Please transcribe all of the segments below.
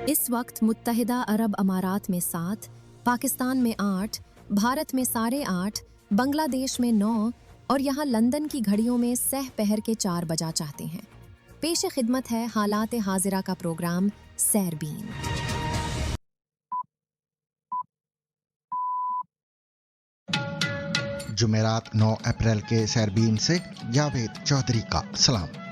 इस वक्त मुत्तहिदा अरब अमारात में 7, पाकिस्तान में 8, भारत में 8:30, बांग्लादेश में 9 और यहाँ लंदन की घड़ियों में सह पहर के 4 बजा चाहते हैं। पेश खिदमत है हालात हाजिरा का प्रोग्राम सैरबीन। जुमेरात 9 अप्रैल के सैरबीन से जावेद चौधरी का सलाम।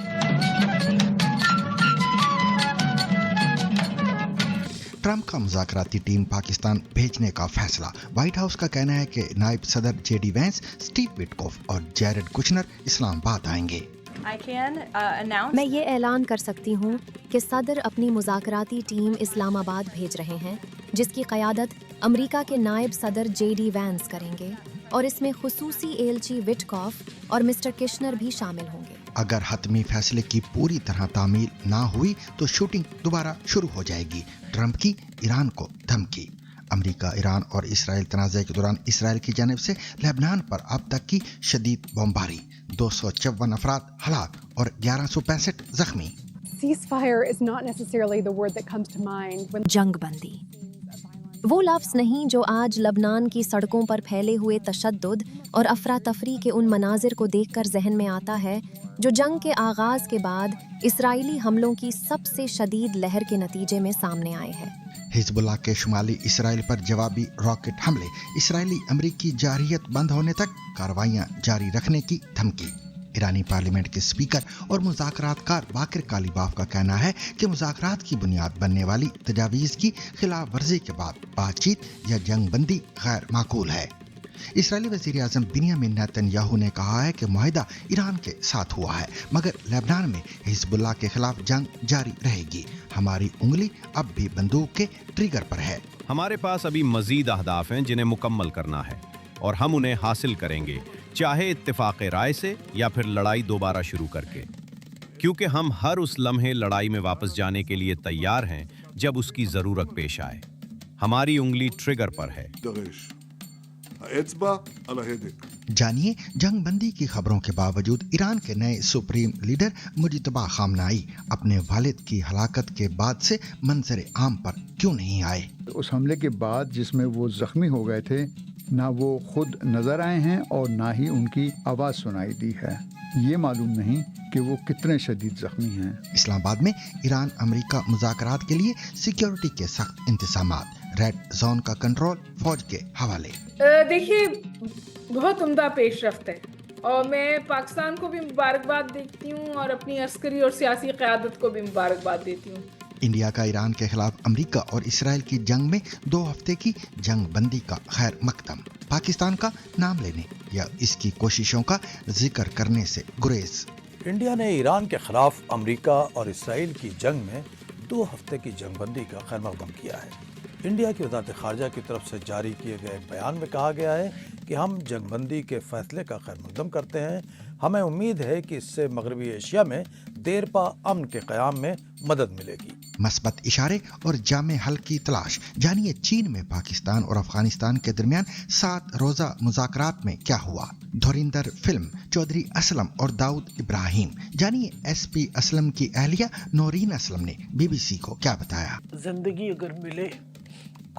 ट्रंप का मुज़ाकराती टीम पाकिस्तान भेजने का फैसला। व्हाइट हाउस का कहना है कि नायब सदर जेडी वैंस, स्टीव विटकॉफ और जैरेड कुशनर इस्लामाबाद आएंगे। मैं ये ऐलान कर सकती हूँ कि सदर अपनी मुज़ाकराती टीम इस्लामाबाद भेज रहे हैं, जिसकी क़यादत अमरीका के नायब सदर जेडी वैंस करेंगे और इसमें खुसूसी एलची विटकॉफ और मिस्टर किशनर भी शामिल होंगे। अगर हतमी फैसले की पूरी तरह तामील ना हुई तो शूटिंग दोबारा शुरू हो जाएगी। ट्रंप की ईरान को धमकी। अमेरिका, ईरान और इसराइल तनाज़े के दौरान इसराइल की जानिब से लेबनान पर अब तक की शदीद बमबारी, 254 अफराद हलाक और 1165 जख्मी। Ceasefire is not necessarily the word that comes to mind when जंगबंदी वो लफ्ज़ नहीं जो आज लबनान की सड़कों पर फैले हुए तशद्दुद और अफरा तफरी के उन मनाजिर को देखकर जहन में आता है जो जंग के आगाज़ के बाद इसराइली हमलों की सबसे शदीद लहर के नतीजे में सामने आए हैं। हिजबुल्लाह के शुमाली इसराइल पर जवाबी रॉकेट हमले, इसराइली अमरीकी जारहियत बंद होने तक कार्रवाइयां जारी रखने की धमकी। ईरानी पार्लियामेंट के स्पीकर और मुज़ाकरातकार बाकिर कालीबाफ का कहना है कि मुज़ाकरात की बुनियाद बनने वाली तजावीज़ की खिलाफ वर्जी के बाद बातचीत या जंगबंदी गैर माकूल है। इसराइली वज़ीर आज़म बिन्यामिन नेतन्याहू ने कहा है कि मुआहिदा ईरान के साथ हुआ है, मगर लेबनान में हिजबुल्लाह के खिलाफ जंग जारी रहेगी। हमारी उंगली अब भी बंदूक के ट्रिगर पर है। हमारे पास अभी मजीद अहदाफ हैं जिन्हें मुकम्मल करना है और हम उन्हें हासिल करेंगे, चाहे इत्तेफाक राय से या फिर लड़ाई दोबारा शुरू करके, क्योंकि हम हर उस लम्हे लड़ाई में वापस जाने के लिए तैयार हैं जब उसकी ज़रूरत पेश आए। हमारी उंगली ट्रिगर पर है। जानिए जंगबंदी की खबरों के बावजूद ईरान के नए सुप्रीम लीडर मुजतबा खामनाई अपने वालिद की हलाकत के बाद से मंजर आम पर क्यों नहीं आए। उस हमले के बाद जिसमें वो जख्मी हो गए थे, ना वो खुद नजर आए हैं और ना ही उनकी आवाज सुनाई दी है। ये मालूम नहीं कि वो कितने शदीद जख्मी हैं। इस्लामाबाद में ईरान अमेरिका मुज़ाकरात के लिए सिक्योरिटी के सख्त इंतजामात, रेड जोन का कंट्रोल फौज के हवाले। देखिए, बहुत उम्दा पेशरफ्त है और मैं पाकिस्तान को भी मुबारकबाद देती हूँ और अपनी अस्करी और सियासी क़यादत को भी मुबारकबाद देती हूँ। इंडिया का ईरान के खिलाफ अमेरिका और इसराइल की जंग में 2 हफ्ते की जंग बंदी का खैर मकदम। पाकिस्तान का नाम लेने या इसकी कोशिशों का जिक्र करने से गुरेज। इंडिया ने ईरान के खिलाफ अमेरिका और इसराइल की जंग में 2 हफ्ते की जंग बंदी का खैर मकदम किया है। इंडिया की वज़ारत ख़ारजा की तरफ से जारी किए गए एक बयान में कहा गया है कि हम जंगबंदी के फैसले का खैर मकदम करते हैं। हमें उम्मीद है कि इससे मगरबी एशिया में देरपा अमन के क़याम में मदद मिलेगी। मस्बत इशारे और जामे हल की तलाश। जानिए चीन में पाकिस्तान और अफगानिस्तान के दरमियान 7 रोज़ा मुज़ाकरात में क्या हुआ। धुरिंदर फिल्म, चौधरी असलम और दाऊद इब्राहिम। जानिए एसपी असलम की अहलिया नौरीन असलम ने बीबीसी को क्या बताया। जिंदगी अगर मिले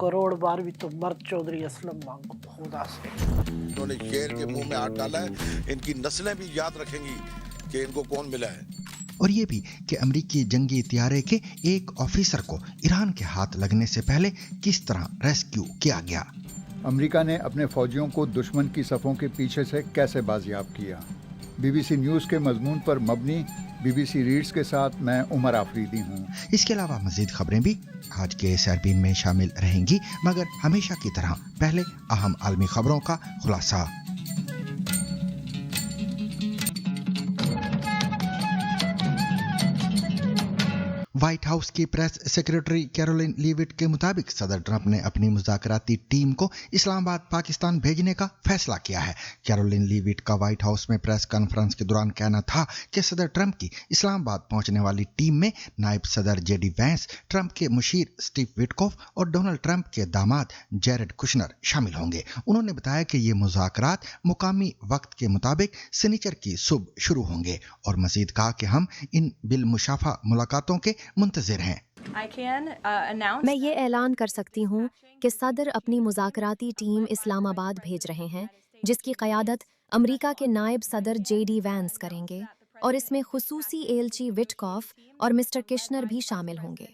करोड़ बार भी तो मर्द चौधरी असलम मांगो खुदा से। उन्होंने शेर के मुंह में हाथ डाला है, इनकी नस्लें भी याद रखेंगी कि इनको कौन मिला है। और ये भी कि अमेरिकी जंगी तियारे के एक ऑफिसर को ईरान के हाथ लगने से पहले किस तरह रेस्क्यू किया गया। अमेरिका ने अपने फौजियों को दुश्मन की सफ़ों के पीछे से कैसे बाजियाब किया। बीबीसी न्यूज़ के मजमून पर मबनी बीबीसी रीड्स के साथ मैं उमर आफरीदी हूँ। इसके अलावा मजीद खबरें भी आज के सैरबीन में शामिल रहेंगी, मगर हमेशा की तरह पहले अहम आलमी खबरों का खुलासा। व्हाइट हाउस की प्रेस सेक्रेटरी कैरोलिन लीविट के मुताबिक सदर ट्रंप ने अपनी मुज़ाकराती टीम को इस्लामाबाद पाकिस्तान भेजने का फैसला किया है। कैरोलिन लीविट का व्हाइट हाउस में प्रेस कॉन्फ्रेंस के दौरान कहना था कि सदर ट्रंप की इस्लामाबाद पहुंचने वाली टीम में नायब सदर जेडी वैंस, ट्रंप के मुशीर स्टीव विटकॉफ और डोनाल्ड ट्रंप के दामाद जैरेड कुशनर शामिल होंगे। उन्होंने बताया कि ये मुज़ाकरात मुकामी वक्त के मुताबिक शनिचर की सुबह शुरू होंगे और मजीद कहा कि हम इन बिलमुशाफा मुलाकातों के मुंतज़िर हैं। मैं ये ऐलान कर सकती हूँ कि सदर अपनी मुज़ाकराती टीम इस्लाम आबाद भेज रहे हैं, जिसकी क़यादत अमरीका के नायब सदर JD वैंस करेंगे, और इसमें खुसूसी एलची विटकॉफ और मिस्टर किशनर भी शामिल होंगे।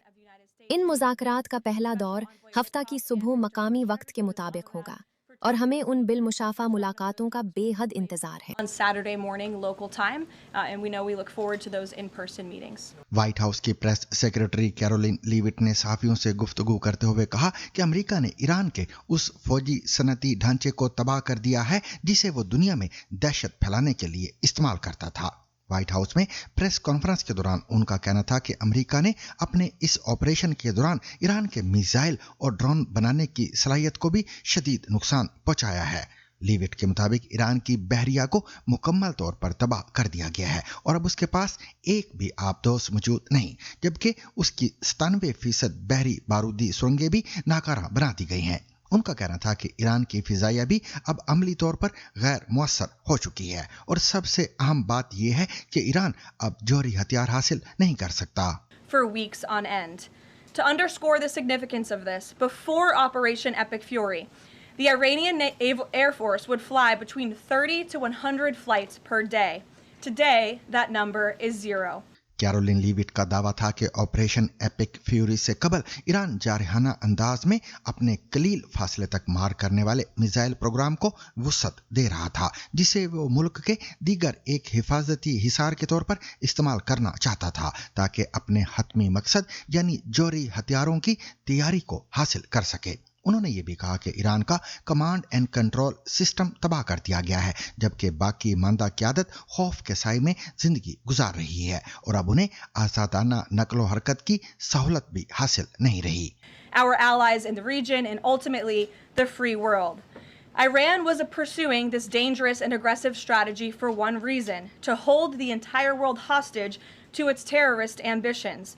इन मुज़ाकरात का पहला दौर हफ्ता की सुबह मकामी वक्त के मुताबिक होगा, और हमें उन बिलमुशाफा मुलाकातों का बेहद इंतज़ार है। On Saturday morning local time, and we look forward to those in-person meetings. White house की प्रेस सेक्रेटरी कैरोलिन लीविट ने सहाफियों से गुफ्तगू करते हुए कहा कि अमेरिका ने ईरान के उस फौजी सनती ढांचे को तबाह कर दिया है जिसे वो दुनिया में दहशत फैलाने के लिए इस्तेमाल करता था। व्हाइट हाउस में प्रेस कॉन्फ्रेंस के दौरान उनका कहना था कि अमेरिका ने अपने इस ऑपरेशन के दौरान ईरान के मिसाइल और ड्रोन बनाने की सलाहियत को भी शदीद नुकसान पहुंचाया है। लीविट के मुताबिक ईरान की बहरिया को मुकम्मल तौर पर तबाह कर दिया गया है और अब उसके पास एक भी आबदोश मौजूद नहीं, जबकि उसकी 97% बहरी बारूदी सुरंगें भी नाकारा बना दी गई हैं। उनका कहना था कि ईरान की फिजाइया भी अब अमली तौर पर गैर मुअस्सर हो चुकी है और सबसे अहम बात यह है कि ईरान अब जौहरी हथियार हासिल नहीं कर सकता। For weeks on end. To underscore the significance of this, before Operation Epic Fury, the Iranian Air Force would fly between 30 to 100 flights per day. Today, that number is 0. Karoline Leavitt का दावा था कि operation epic fury से कबल Iran जारहाना अंदाज में अपने कलील फासले तक मार करने वाले मिसाइल प्रोग्राम को वुसअत दे रहा था, जिसे वो मुल्क के दीगर एक हिफाजती हिसार के तौर पर इस्तेमाल करना चाहता था ताकि अपने हतमी मकसद यानी जौहरी हथियारों की तैयारी को हासिल कर सके। उन्होंने ये भी कहा कि ईरान का कमांड एंड कंट्रोल सिस्टम तबाह कर दिया गया है, जबकि बाकी मानदा क़यादत खौफ के साए में जिंदगी गुजार रही है और अब उन्हें आज़ादाना नकलो हरकत की सहूलत भी हासिल नहीं रही। Our allies in the region and ultimately the free world. Iran was pursuing this dangerous and aggressive strategy for one reason: to hold the entire world hostage to its terrorist ambitions.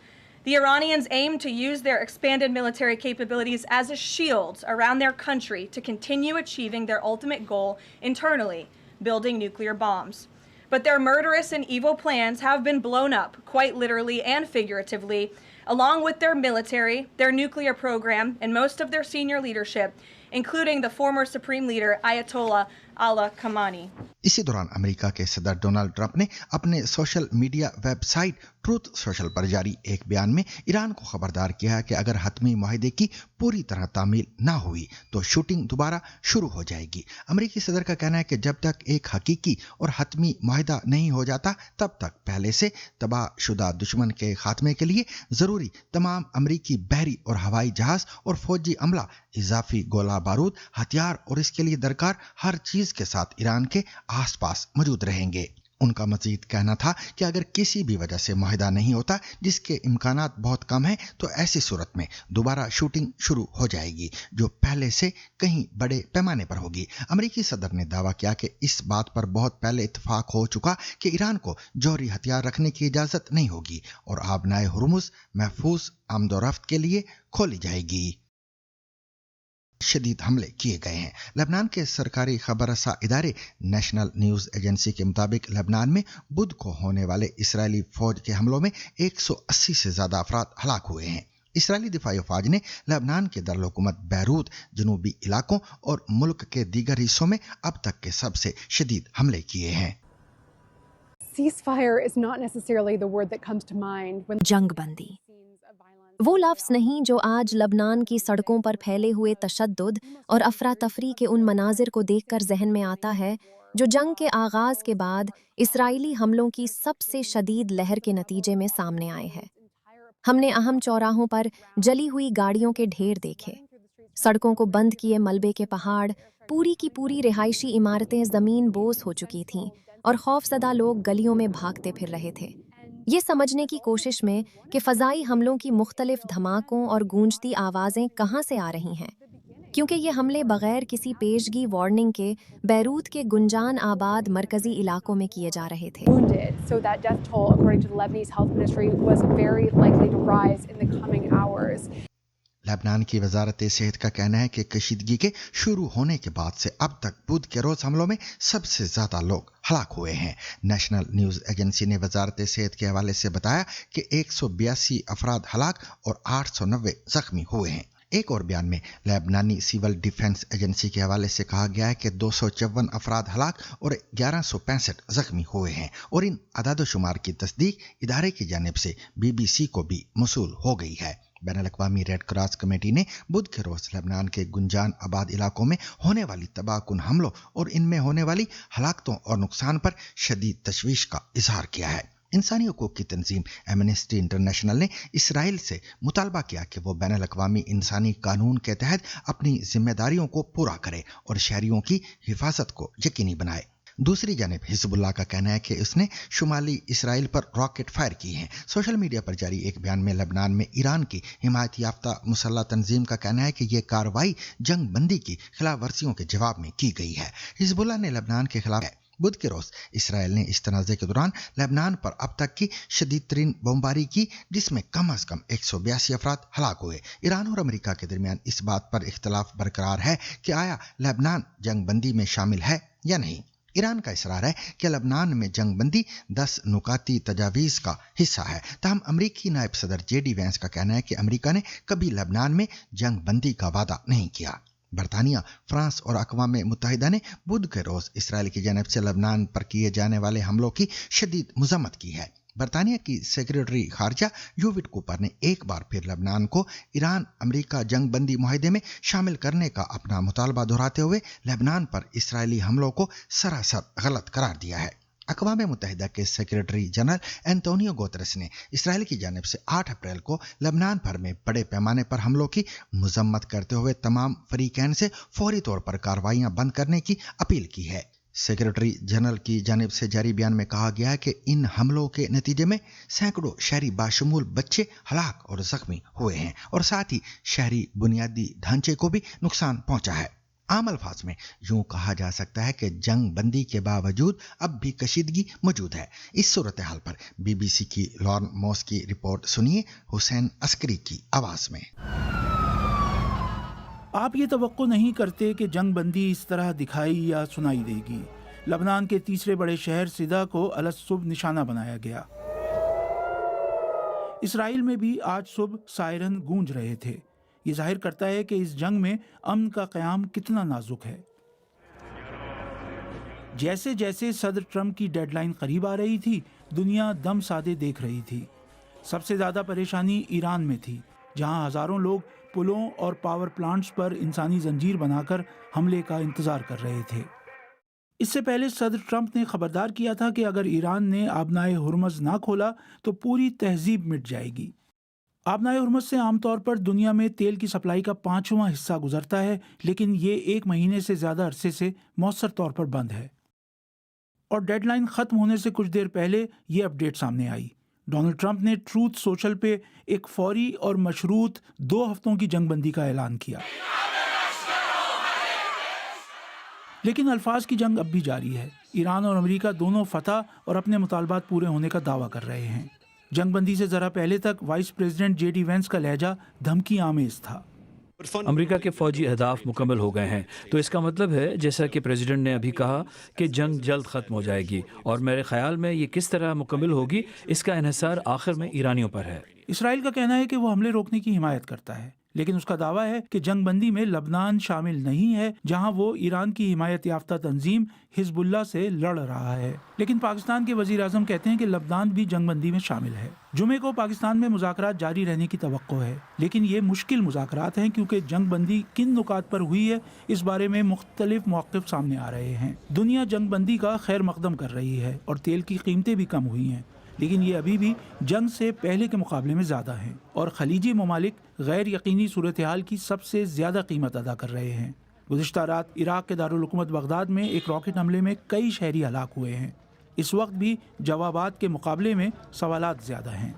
The Iranians aim to use their expanded military capabilities as a shield around their country to continue achieving their ultimate goal internally, building nuclear bombs. But their murderous and evil plans have been blown up, quite literally and figuratively, along with their military, their nuclear program, and most of their senior leadership, including the former Supreme Leader Ayatollah Ali Khamenei. इसी दौरान America के सदर Donald Trump ने अपने social media website truth social पर जारी एक बयान में ईरान को खबरदार किया है कि अगर हतमी मुआहदे की पूरी तरह तामील ना हुई तो शूटिंग दोबारा शुरू हो जाएगी। अमेरिकी सदर का कहना है कि जब तक एक हकीकी और हतमी मुआहदा नहीं हो जाता तब तक पहले से तबाहशुदा दुश्मन के खात्मे के लिए जरूरी तमाम अमेरिकी बहरी और हवाई जहाज और फौजी अमला, इजाफी गोला बारूद, हथियार और इसके लिए दरकार हर चीज के साथ ईरान के आसपास मौजूद रहेंगे। उनका मजीद कहना था कि अगर किसी भी वजह से मुआहदा नहीं होता, जिसके इम्कानात बहुत कम है, तो ऐसी सूरत में दोबारा शूटिंग शुरू हो जाएगी जो पहले से कहीं बड़े पैमाने पर होगी। अमेरिकी सदर ने दावा किया कि इस बात पर बहुत पहले इत्तेफाक हो चुका कि ईरान को जौहरी हथियार रखने की इजाजत नहीं होगी और आबनाए हुर्मुज़ महफूज आमदोरफ्त के लिए खोली जाएगी। शदीद हमले किए गए हैं। लेबनान के सरकारी खबरसा इदारे नेशनल न्यूज़ एजेंसी के मुताबिक लेबनान में बुध को होने वाले इसराइली फौज के हमलों में 180 से ज़्यादा अफराद हलाक हुए हैं। इसराइली दिफाई फौज ने लेबनान के दारुल-हुकूमत बैरूत, जनूबी इलाकों और मुल्क के दीगर हिस्सों में अब तक के सबसे शदीद हमले किए हैं। Ceasefire is not necessarily the word that comes to mind when जंगबंदी वो लफ्ज़ नहीं जो आज लबनान की सड़कों पर फैले हुए तशद्दुद और अफरा तफरी के उन मनाजिर को देखकर जहन में आता है जो जंग के आगाज़ के बाद इसराइली हमलों की सबसे शदीद लहर के नतीजे में सामने आए हैं। हमने अहम चौराहों पर जली हुई गाड़ियों के ढेर देखे, सड़कों को बंद किए मलबे के पहाड़, पूरी की पूरी रिहायशी इमारतें ज़मीन बोस हो चुकी थीं और खौफज़दा लोग गलियों में भागते फिर रहे थे, ये समझने की कोशिश में कि फ़ज़ाई हमलों की मुख्तलिफ धमाकों और गूंजती आवाज़ें कहाँ से आ रही हैं, क्योंकि ये हमले बग़ैर किसी पेशगी वार्निंग के बैरूत के गुंजान आबाद मरकज़ी इलाकों में किए जा रहे थे। so that death toll, according to the Lebanese Health Ministry, was very likely to rise in the coming hours. Lebanon की वजारत सेहत का कहना है कि कशीदगी के शुरू होने के बाद से अब तक बुध के रोज हमलों में सबसे ज्यादा लोग हलाक हुए हैं। नेशनल न्यूज एजेंसी ने वजारत सेहत के हवाले से बताया कि 182 अफराद हलाक और 890 जख्मी हुए हैं। एक और बयान में लेबनानी सिविल डिफेंस एजेंसी के हवाले से कहा गया है कि 254 अफराद हलाक और 1165 जख्मी हुए हैं और इन अदाद-ओ-शुमार की तस्दीक इदारे की जानिब से BBC को भी मौसूल हो गई है। बैनुल-अक़वामी रेड क्रॉस कमेटी ने बुध के रोज लेबनान के गुंजान आबाद इलाकों में होने वाली तबाहकुन हमलों और इनमें होने वाली हलाकतों और नुकसान पर शदीद तशवीश का इजहार किया है। इंसानी हकूक़ की तंजीम एमनेस्टी इंटरनेशनल ने इसराइल से मुतालबा किया कि वो बैनुल-अक़वामी इंसानी कानून के तहत अपनी जिम्मेदारियों को पूरा करे और शहरियों की हिफाजत को यकीनी बनाए। दूसरी जानिब हिजबुल्लाह का कहना है कि उसने शुमाली इसराइल पर रॉकेट फायर की हैं। सोशल मीडिया पर जारी एक बयान में लेबनान में ईरान की हिमायत याफ्ता मुसल्लह तंजीम का कहना है कि यह कार्रवाई जंग बंदी की खिलाफ वर्जियों के जवाब में की गई है। हिजबुल्लाह ने लेबनान के खिलाफ बुध के रोज इसराइल ने इस तनाज़े के दौरान लेबनान पर अब तक की शदीद तरीन बमबारी की, जिसमें कम अज कम 182 अफराद हलाक हुए। ईरान और अमेरिका के दरमियान इस बात पर इख्तलाफ बरकरार है कि आया लेबनान जंग बंदी में शामिल है या नहीं। ईरान का इसरार है कि लेबनान में जंग बंदी 10 नुकाती तजावीज़ का हिस्सा है। तहम अमरीकी नायब सदर JD वैंस का कहना है कि अमरीका ने कभी लेबनान में जंग बंदी का वादा नहीं किया। बरतानिया, फ्रांस और अक़वाम मुत्तहिदा ने बुध के रोज इसराइल की जानिब से लेबनान पर किए जाने वाले हमलों की शदीद मज़म्मत की है। बरतानिया की सेक्रेटरी खारजा यूविट कूपर ने एक बार फिर लेबनान को ईरान अमेरिका जंग बंदी मुआहदे में शामिल करने का अपना मुतालबा दोहराते हुए लेबनान पर इसराइली हमलों को सरासर गलत करार दिया है। अक़वाम मुत्तहिदा के सेक्रेटरी जनरल एंटोनियो गुतेरेस ने इसराइल की जानिब से 8 अप्रैल को लेबनान भर में बड़े पैमाने पर हमलों की मज़म्मत करते हुए तमाम फरीकैन से फौरी तौर पर कार्रवाइयां बंद करने की अपील की है। सेक्रेटरी जनरल की जानिब से जारी बयान में कहा गया है कि इन हमलों के नतीजे में सैकड़ों शहरी बाशमूल बच्चे हलाक और जख्मी हुए हैं और साथ ही शहरी बुनियादी ढांचे को भी नुकसान पहुंचा है। आम अल्फाज में यूं कहा जा सकता है कि जंग बंदी के बावजूद अब भी कशीदगी मौजूद है। इस सूरत हाल पर BBC की लॉर्न मॉस की रिपोर्ट सुनिए हुसैन अस्करी की आवाज में। आप ये तवक्को नहीं करते कि जंग बंदी इस तरह दिखाई या सुनाई देगी। लबनान के तीसरे बड़े शहर सिदा को अलग सुबह निशाना बनाया गया। इसराइल में भी आज सुबह सायरन गूंज रहे थे। ये जाहिर करता है कि इस जंग में अमन का क़याम कितना नाजुक है। जैसे जैसे सदर ट्रंप की डेडलाइन करीब आ रही थी, दुनिया दम साधे देख रही थी। सबसे ज़्यादा परेशानी ईरान में थी, जहां हज़ारों लोग पुलों और पावर प्लांट्स पर इंसानी जंजीर बनाकर हमले का इंतज़ार कर रहे थे। इससे पहले सदर ट्रंप ने खबरदार किया था कि अगर ईरान ने आबनाए हुर्मज़ ना खोला तो पूरी तहजीब मिट जाएगी। आबनाए हुर्मज़ से आमतौर पर दुनिया में तेल की सप्लाई का 5वां हिस्सा गुजरता है, लेकिन ये 1 महीने से ज़्यादा अरसे से मौसर तौर पर बंद है। और डेडलाइन ख़त्म होने से कुछ देर पहले ये अपडेट सामने आई। डोनाल्ड ट्रंप ने ट्रूथ सोशल पे एक फौरी और मशरूत 2 हफ्तों की जंगबंदी का ऐलान किया, लेकिन अल्फाज की जंग अब भी जारी है। ईरान और अमेरिका दोनों फतह और अपने मुतालबात पूरे होने का दावा कर रहे हैं। जंगबंदी से ज़रा पहले तक वाइस प्रेसिडेंट JD वैंस का लहजा धमकी आमेज था। अमेरिका के फौजी अहदाफ मुकम्मल हो गए हैं, तो इसका मतलब है, जैसा कि प्रेसिडेंट ने अभी कहा, कि जंग जल्द ख़त्म हो जाएगी। और मेरे ख्याल में ये किस तरह मुकम्मल होगी, इसका इन्हिसार आखिर में ईरानियों पर है। इसराइल का कहना है कि वो हमले रोकने की हिमायत करता है, लेकिन उसका दावा है कि जंग बंदी में लबनान शामिल नहीं है, जहां वो ईरान की हिमायत याफ्ता तंजीम हिजबुल्लाह से लड़ रहा है। लेकिन पाकिस्तान के वजीर आज़म कहते हैं कि लबनान भी जंग बंदी में शामिल है। जुमे को पाकिस्तान में मुज़ाकरात जारी रहने की तवक्को है, लेकिन ये मुश्किल मुज़ाकरात हैं क्योंकि जंग बंदी किन नुकात पर हुई है, इस बारे में मुख्तलिफ मौक़िफ़ सामने आ रहे हैं। दुनिया जंग बंदी का खैर मकदम कर रही है और तेल की कीमतें भी कम हुई हैं, लेकिन ये अभी भी जंग से पहले के मुकाबले में ज़्यादा हैं और खलीजी ममालिक गैर यकीनी सूरत हाल की सबसे ज़्यादा कीमत अदा कर रहे हैं। गुज़िश्ता रात इराक़ के दारुल हुकूमत बगदाद में एक रॉकेट हमले में कई शहरी हलाक हुए हैं। इस वक्त भी जवाबात के मुकाबले में सवालात ज़्यादा हैं।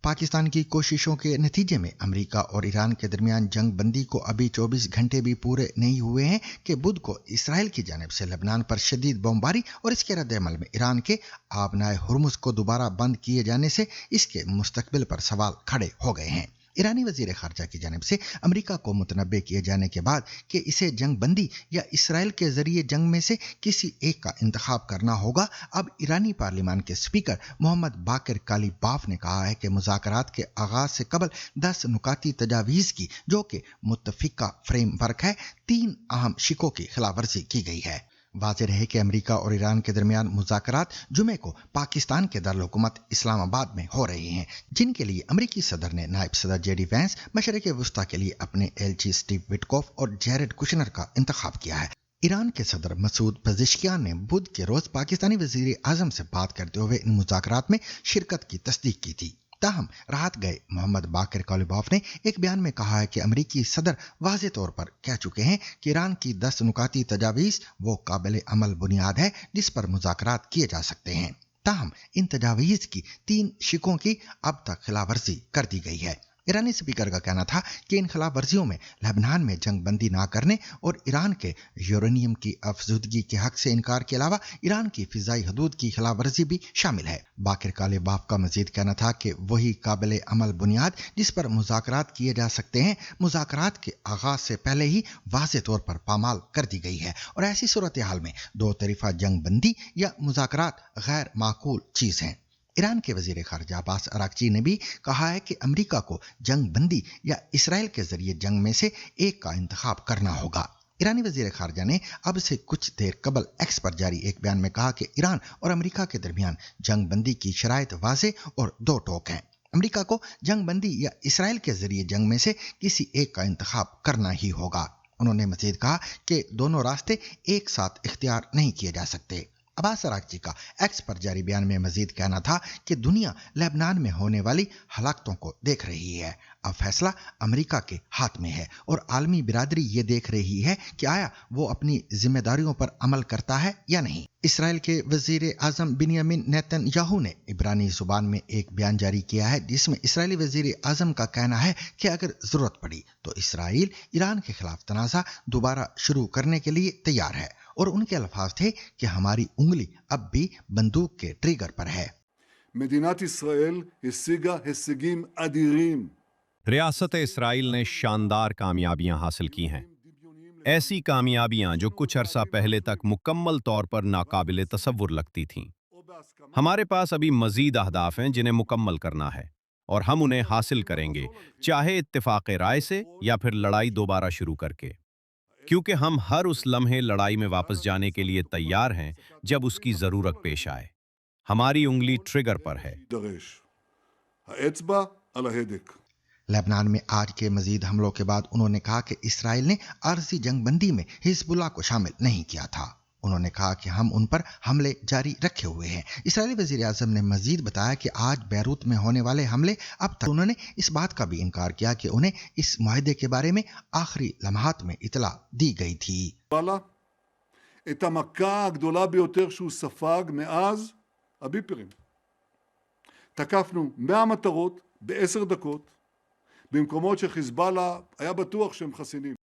पाकिस्तान की कोशिशों के नतीजे में अमेरिका और ईरान के दरमियान जंग बंदी को अभी 24 घंटे भी पूरे नहीं हुए हैं कि बुध को इसराइल की जानिब से लेबनान पर शदीद बमबारी और इसके रद्द-ए-अमल में ईरान के आबनाए हुर्मुज़ को दोबारा बंद किए जाने से इसके मुस्तकबिल पर सवाल खड़े हो गए हैं। ईरानी वजीर खारजा की जानिब से अमेरिका को मुतनब्बे किए जाने के बाद कि इसे जंग बंदी या इसराइल के जरिए जंग में से किसी एक का इंतखाब करना होगा, अब ईरानी पार्लियामान के स्पीकर मोहम्मद बाकिर कालीबाफ ने कहा है कि मुज़ाकरात के आगाज से कबल 10 नुकाती तजावीज़ की, जो कि मुत्तफिका फ्रेम वर्क है, 3 अहम शिकों की खिलाफवर्जी की गई है। वाज़ेह रहे कि अमेरिका और ईरान के दरमियान मुज़ाकरात जुमे को पाकिस्तान के दारुल-हुकूमत इस्लामाबाद में हो रहे हैं, जिनके लिए अमेरिकी सदर ने नायब सदर जेडी वैंस, मशरिक़ वस्ता के लिए अपने एलची स्टीव विटकॉफ और जैरेड कुशनर का इंतखाब किया है। ईरान के सदर मसूद पज़ेश्कियान ने बुध के रोज पाकिस्तानी वज़ीर आज़म से बात करते हुए इन मुज़ाकरात में शिरकत की तस्दीक की थी। ताहम राहत गए मोहम्मद बाकिर कालिबाफ ने एक बयान में कहा है कि अमरीकी सदर वाज़े तौर पर कह चुके हैं कि ईरान की 10 नुकाती तजावीज़ वो काबिल अमल बुनियाद है जिस पर मुज़ाकरात किए जा सकते हैं। ताहम इन तजावीज़ की 3 शिकों की अब तक खिलाफवर्जी कर दी गई है। ईरानी स्पीकर का कहना था कि इन खिलाफ वर्जियों में लेबनान में जंग बंदी ना करने और ईरान के यूरेनियम की अफजूदगी के हक से इनकार के अलावा ईरान की फिजाई हदूद की खिलाफ वर्जी भी शामिल है। बाकिर कालिबाफ का मजीद कहना था कि वही काबिल अमल बुनियाद जिस पर मुज़ाकरात किए जा सकते हैं, मुज़ाकरात के आगाज से पहले ही वाज़े तौर पर पामाल कर दी गई है और ऐसी सूरत हाल में दो तरफा जंग बंदी या मुज़ाकरात गैर माकूल चीज़ हैं। ईरान के वजीर खारजा अब्बास अराक्ची ने भी कहा है कि अमेरिका को जंग बंदी या इसराइल के जरिए जंग में से एक का इंतखाब करना होगा। ईरानी वजीर खारजा ने अब से कुछ देर कबल एक्स पर जारी एक बयान में कहा कि ईरान और अमेरिका के दरमियान जंग बंदी की शराइत वाज़े और दो टोक हैं। अमेरिका को जंग बंदी या इसराइल के जरिए जंग में से किसी एक का इंतखाब करना ही होगा। उन्होंने मजीद कहा कि दोनों रास्ते एक साथ इख्तियार नहीं किए जा सकते। अब्बास अराक्ची का एक्स पर जारी बयान में मजीद कहना था कि दुनिया लेबनान में होने वाली हलाकतों को देख रही है। अब फैसला अमेरिका के हाथ में है और आलमी बिरादरी ये देख रही है कि आया वो अपनी जिम्मेदारियों पर अमल करता है या नहीं। इसराइल के वजीर आज़म बिन्यामिन नेतन्याहू ने इब्रानी जुबान में एक बयान जारी किया है जिसमें इसराइली वजीर आज़म का कहना है कि अगर ज़रूरत पड़ी तो इसराइल ईरान के खिलाफ तनाज़ा दोबारा शुरू करने के लिए तैयार है और उनके अल्फाज थे कि हमारी उंगली अब भी बंदूक के ट्रिगर पर है। मदीनात इसराइल हिस्सिगा हिस्सिगिम अदीरीम। रियासत इसराइल ने शानदार कामयाबियां हासिल की हैं। ऐसी कामयाबियां जो कुछ अरसा पहले तक मुकम्मल तौर पर नाकाबिले तसव्वुर लगती थीं। हमारे पास अभी मजीद अहदाफ हैं जिन्हें मुकम्मल करना है और हम उन्हें हासिल करेंगे, चाहे इत्तिफाक़े राय से या फिर लड़ाई दोबारा शुरू करके, क्योंकि हम हर उस लम्हे लड़ाई में वापस जाने के लिए तैयार हैं जब उसकी ज़रूरत पेश आए। हमारी उंगली ट्रिगर पर है। लेबनान में आज के मजीद हमलों के बाद उन्होंने कहा कि इसराइल ने आरजी जंग बंदी में हिजबुल्लाह को शामिल नहीं किया था। उन्होंने कहा कि हम उन पर हमले जारी रखे हुए हैं। इसराइली वज़ीर आज़म ने मजीद बताया कि आज बैरूत में होने वाले हमले अब तक उन्होंने इस बात का भी इनकार किया कि उन्हें इस मुआहदे के बारे में आखिरी लम्हात में इतला दी गई थी। את המכה הגדולה ביותר שהוא ספג מאז הביפרים. תקפנו 100 מטרות ב10 דקות במקומות שחיזבאללה היה בטוח שהם חסינים.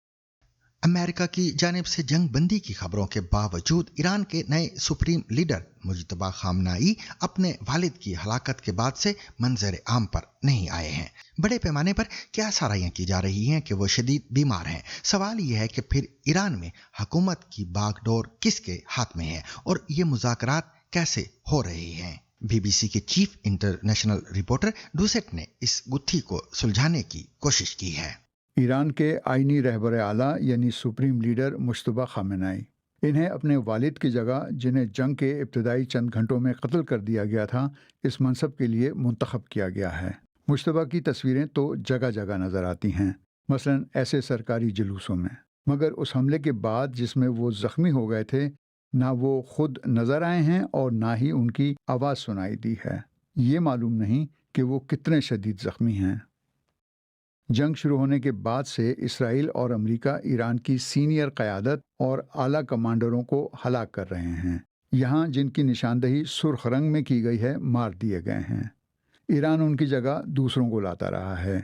अमेरिका की जानिब से जंग बंदी की खबरों के बावजूद ईरान के नए सुप्रीम लीडर मुजतबा खामनाई अपने वालिद की हलाकत के बाद से मंजर आम पर नहीं आए हैं। बड़े पैमाने पर क्या साराइयां की जा रही हैं कि वो शदीद बीमार हैं। सवाल यह है कि फिर ईरान में हुकूमत की बागडोर किसके हाथ में है और ये मुज़ाकरात कैसे हो रहे हैं। बीबीसी के चीफ इंटरनेशनल रिपोर्टर डूसेट ने इस गुत्थी को सुलझाने की कोशिश की है। ईरान के आईनी रहबर आला यानी सुप्रीम लीडर मुश्तबा खामेनेई, इन्हें अपने वालिद की जगह जिन्हें जंग के इब्तदाई चंद घंटों में कत्ल कर दिया गया था, इस मनसब के लिए मुंतखब किया गया है। मुश्तबा की तस्वीरें तो जगह जगह नज़र आती हैं, मसलन ऐसे सरकारी जुलूसों में, मगर उस हमले के बाद जिसमें वो ज़ख्मी हो गए थे, ना वो खुद नज़र आए हैं और ना ही उनकी आवाज़ सुनाई दी है। ये मालूम नहीं कि वो कितने शदीद ज़ख्मी हैं। जंग शुरू होने के बाद से इसराइल और अमेरिका ईरान की सीनियर क़यादत और आला कमांडरों को हलाक कर रहे हैं। यहाँ जिनकी निशानदही सुर्ख रंग में की गई है मार दिए गए हैं। ईरान उनकी जगह दूसरों को लाता रहा है